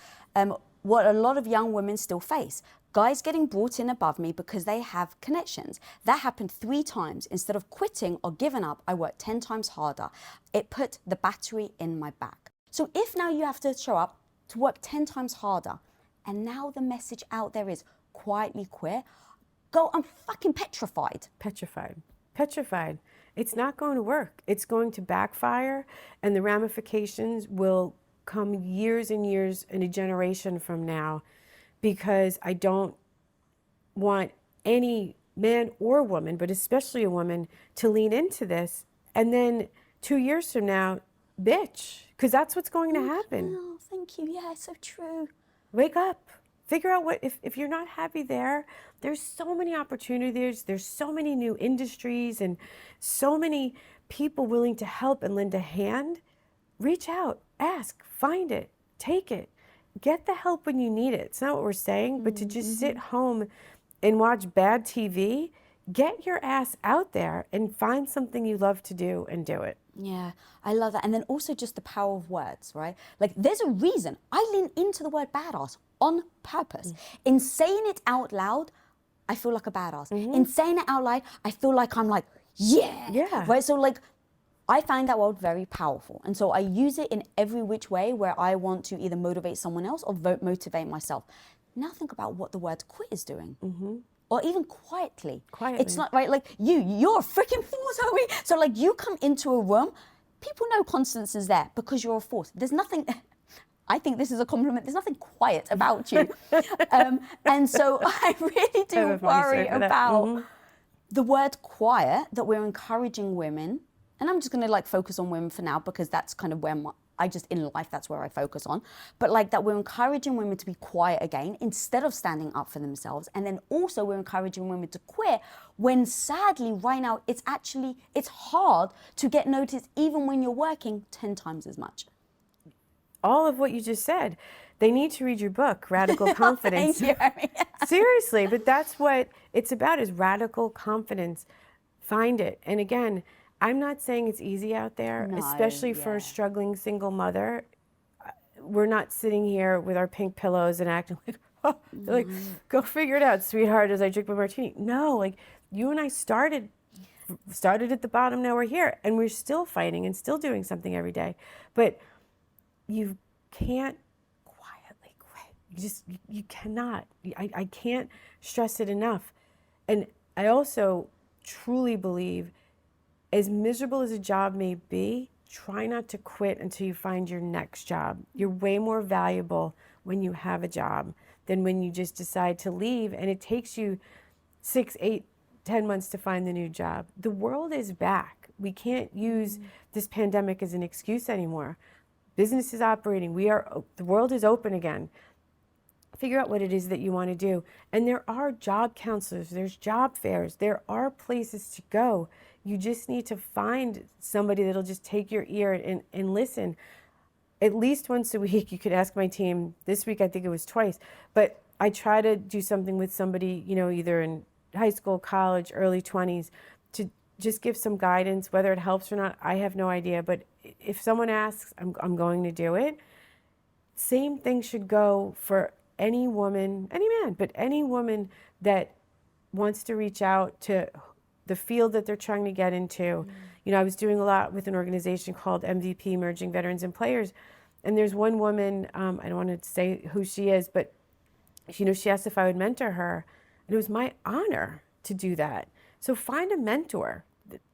what a lot of young women still face. Guys getting brought in above me because they have connections. That happened 3 times. Instead of quitting or giving up, I worked 10 times harder. It put the battery in my back. So if now you have to show up to work 10 times harder, and now the message out there is quietly quit, I'm fucking petrified. Petrified. It's not going to work. It's going to backfire, and the ramifications will come years and years and a generation from now, because I don't want any man or woman, but especially a woman, to lean into this and then 2 years from now, bitch, because that's what's going to happen. Oh, thank you. Yeah, so true. Wake up. Figure out what, if you're not happy there, there's so many opportunities, there's so many new industries and so many people willing to help and lend a hand. Reach out, ask, find it, take it. Get the help when you need it. It's not what we're saying, but to just sit home and watch bad TV, get your ass out there and find something you love to do and do it. Yeah, I love that. And then also just the power of words, right? Like there's a reason I lean into the word badass on purpose. In saying it out loud, I feel like a badass. In saying it out loud, I feel like I'm like, yeah. Right? So like, I find that word very powerful. And so I use it in every which way where I want to either motivate someone else or motivate myself. Now think about what the word quit is doing. Or even quietly. It's not, right, like you're a freaking force, Zoe. So like you come into a room, people know Constance is there because you're a force. There's nothing, I think this is a compliment, there's nothing quiet about you. And so I really do worry about the word quiet, that we're encouraging women, and I'm just gonna like focus on women for now because that's kind of where in life, that's where I focus on. But like that we're encouraging women to be quiet again instead of standing up for themselves. And then also we're encouraging women to quit when sadly right now it's hard to get noticed even when you're working 10 times as much. All of what you just said. They need to read your book, Radical Confidence. Thank you. Seriously, but that's what it's about, is radical confidence. Find it. And again, I'm not saying it's easy out there, especially for a struggling single mother. We're not sitting here with our pink pillows and acting like, oh, like, go figure it out, sweetheart, as I drink my martini. No, like you and I started at the bottom, now we're here, and we're still fighting and still doing something every day. But you can't quietly quit. You cannot. I can't stress it enough. And I also truly believe, as miserable as a job may be, try not to quit until you find your next job. You're way more valuable when you have a job than when you just decide to leave and it takes you 6, 8, 10 months to find the new job. The world is back. We can't use this pandemic as an excuse anymore. Business is operating. The world is open again. Figure out what it is that you want to do. And there are job counselors, there's job fairs, there are places to go. You just need to find somebody that'll just take your ear and listen. At least once a week, you could ask my team. This week, I think it was twice. But I try to do something with somebody, either in high school, college, early 20s, to just give some guidance. Whether it helps or not, I have no idea. But if someone asks, I'm going to do it. Same thing should go for any woman, any man, but any woman that wants to reach out to the field that they're trying to get into. I was doing a lot with an organization called MVP, Merging Veterans and Players. And there's one woman, I don't want to say who she is, but she asked if I would mentor her. And it was my honor to do that. So find a mentor.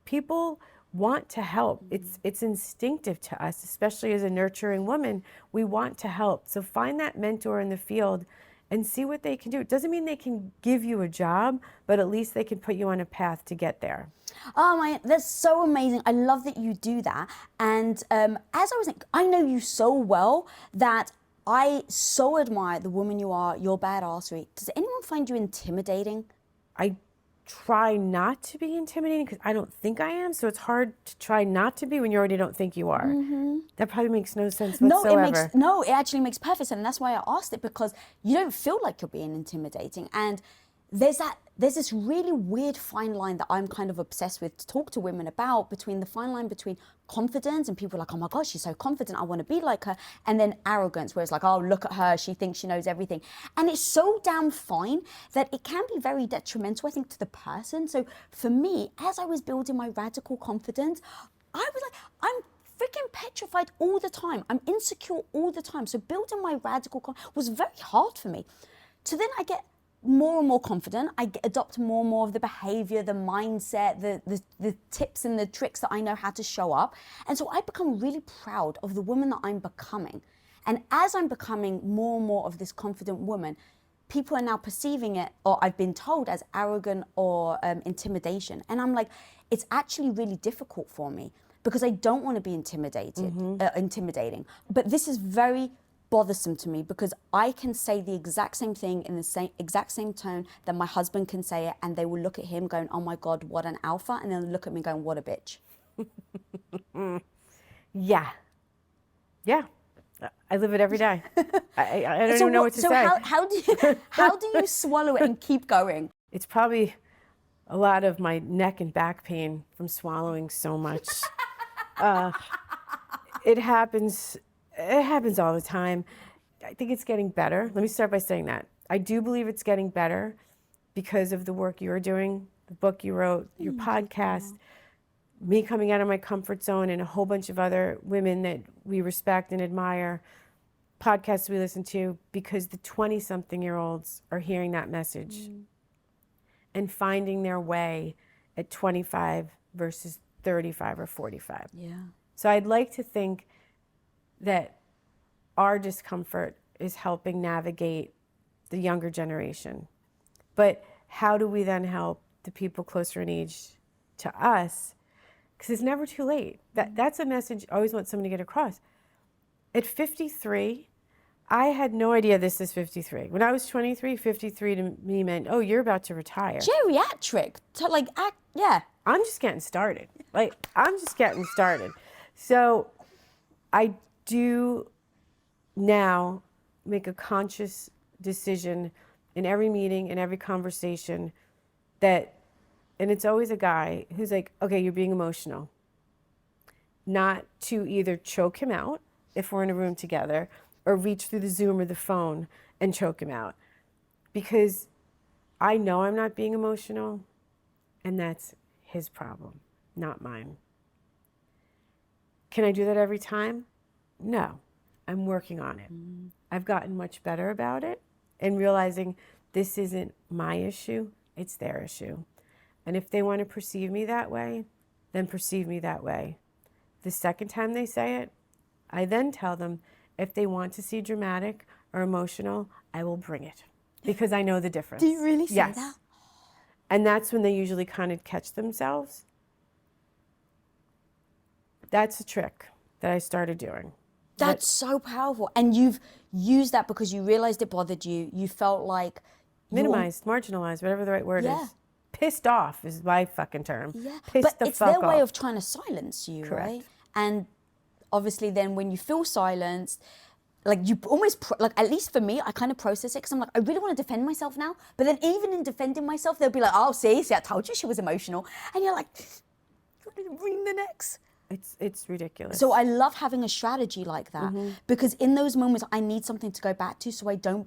People want to help. It's instinctive to us, especially as a nurturing woman. We want to help. So find that mentor in the field and see what they can do. It doesn't mean they can give you a job, but at least they can put you on a path to get there. Oh my, that's so amazing. I love that you do that. And as I was, I know you so well that I so admire the woman you are, your badassery. Does anyone find you intimidating? I try not to be intimidating because I don't think I am. So it's hard to try not to be when you already don't think you are. That probably makes no sense whatsoever. It actually makes perfect sense. And that's why I asked it, because you don't feel like you're being intimidating. And there's this really weird fine line that I'm kind of obsessed with to talk to women about, between the fine line between confidence and people are like, oh my gosh, she's so confident, I want to be like her, and then arrogance, where it's like, oh, look at her, she thinks she knows everything. And it's so damn fine that it can be very detrimental, I think, to the person. So for me, as I was building my radical confidence, I was like, I'm freaking petrified all the time. I'm insecure all the time. So building my radical confidence was very hard for me. So then I get more and more confident. I adopt more and more of the behavior, the mindset, the tips and the tricks that I know how to show up. And so I become really proud of the woman that I'm becoming. And as I'm becoming more and more of this confident woman, people are now perceiving it, or I've been told, as arrogant or intimidation. And I'm like, it's actually really difficult for me because I don't want to be intimidating. But this is very bothersome to me because I can say the exact same thing in the exact same tone that my husband can say it, and they will look at him going, oh my God, what an alpha, and then look at me going, what a bitch. Yeah. I live it every day. I don't even know what to say. So how do you swallow it and keep going? It's probably a lot of my neck and back pain from swallowing so much. It happens all the time. I think it's getting better. Let me start by saying that. I do believe it's getting better because of the work you're doing, the book you wrote, your podcast, me coming out of my comfort zone, and a whole bunch of other women that we respect and admire, podcasts we listen to, because the 20-something-year-olds are hearing that message and finding their way at 25 versus 35 or 45. Yeah. So I'd like to think that our discomfort is helping navigate the younger generation. But how do we then help the people closer in age to us? Because it's never too late. That's a message I always want someone to get across. At 53, I had no idea this is 53. When I was 23, 53 to me meant, oh, you're about to retire. Geriatric. Yeah. I'm just getting started. I'm just getting started. So I do now make a conscious decision in every meeting, in every conversation that, and it's always a guy who's like, okay, you're being emotional. Not to either choke him out if we're in a room together or reach through the Zoom or the phone and choke him out. Because I know I'm not being emotional, and that's his problem, not mine. Can I do that every time? No, I'm working on it. I've gotten much better about it and realizing this isn't my issue, it's their issue. And if they want to perceive me that way, then perceive me that way. The second time they say it, I then tell them if they want to see dramatic or emotional, I will bring it because I know the difference. Do you really say yes. that? And that's when they usually kind of catch themselves. That's a trick that I started doing. That's so powerful. And you've used that because you realized it bothered you. You felt like... Minimized, marginalized, whatever the right word is. Pissed off is my fucking term. Yeah. Pissed but it's their way of trying to silence you, Correct. right? And obviously then when you feel silenced, like you almost, at least for me, I kind of process it because I'm like, I really want to defend myself now. But then even in defending myself, they'll be like, oh, see, I told you she was emotional. And you're like, bring the next. It's ridiculous. So I love having a strategy like that because in those moments I need something to go back to so I don't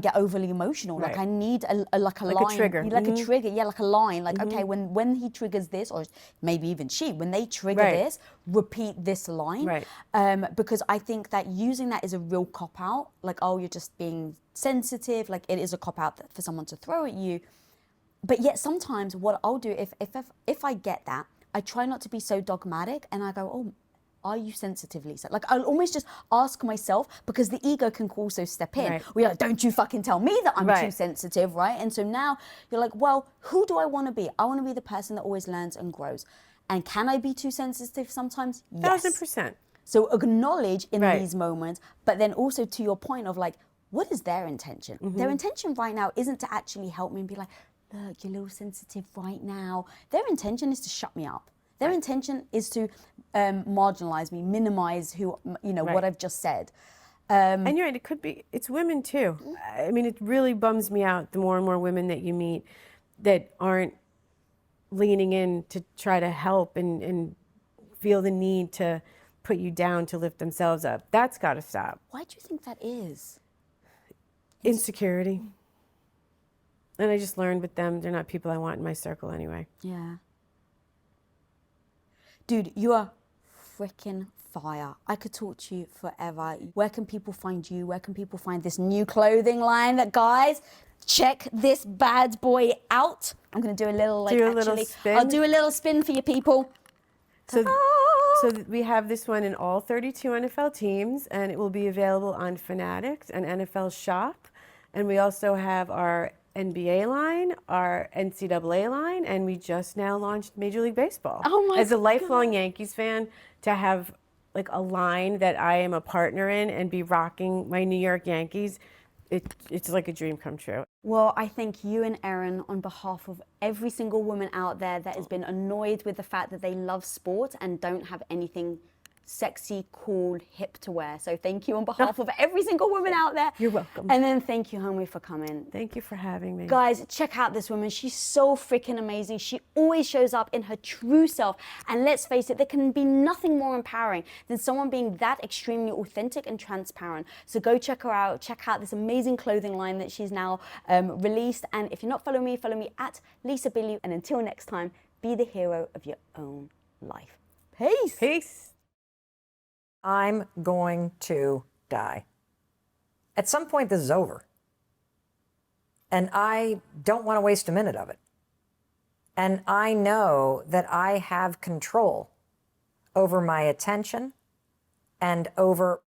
get overly emotional. Right. Like I need a line. A trigger. Like a trigger, yeah, like a line. Like, okay, when he triggers this, or maybe even she, when they trigger this, repeat this line. Right. Because I think that using that is a real cop-out. Like, oh, you're just being sensitive. Like it is a cop-out for someone to throw at you. But yet sometimes what I'll do, if I get that, I try not to be so dogmatic and I go, oh, are you sensitively? Like I'll almost just ask myself because the ego can also step in. Right. We're like, don't you fucking tell me that I'm too sensitive, right? And so now you're like, well, who do I want to be? I want to be the person that always learns and grows. And can I be too sensitive sometimes? Yes. 1000%. So acknowledge in these moments, but then also to your point of like, what is their intention? Their intention right now isn't to actually help me and be like, look, you're a little sensitive right now. Their intention is to shut me up. Their intention is to marginalize me, minimize what I've just said. And you're right, it's women too. I mean, it really bums me out the more and more women that you meet that aren't leaning in to try to help and feel the need to put you down to lift themselves up. That's got to stop. Why do you think that is? Insecurity. And I just learned with them, they're not people I want in my circle anyway. Yeah. Dude, you are freaking fire. I could talk to you forever. Where can people find you? Where can people find this new clothing line? That guys, check this bad boy out. I'm going to do a little spin. I'll do a little spin for you people. So we have this one in all 32 NFL teams, and it will be available on Fanatics and NFL Shop. And we also have our NBA line, our NCAA line, and we just now launched Major League Baseball. Oh my As a lifelong Yankees fan, to have like a line that I am a partner in and be rocking my New York Yankees, it's like a dream come true. Well, I thank you and Erin on behalf of every single woman out there that has been annoyed with the fact that they love sport and don't have anything sexy, cool, hip to wear. So thank you on behalf of every single woman out there. You're welcome. And then thank you, homie, for coming. Thank you for having me. Guys, check out this woman. She's so freaking amazing. She always shows up in her true self. And let's face it, there can be nothing more empowering than someone being that extremely authentic and transparent. So go check her out. Check out this amazing clothing line that she's now released. And if you're not following me, follow me at Lisa Bilyeu. And until next time, be the hero of your own life. Peace. Peace. I'm going to die. At some point, this is over. And I don't want to waste a minute of it. And I know that I have control over my attention and over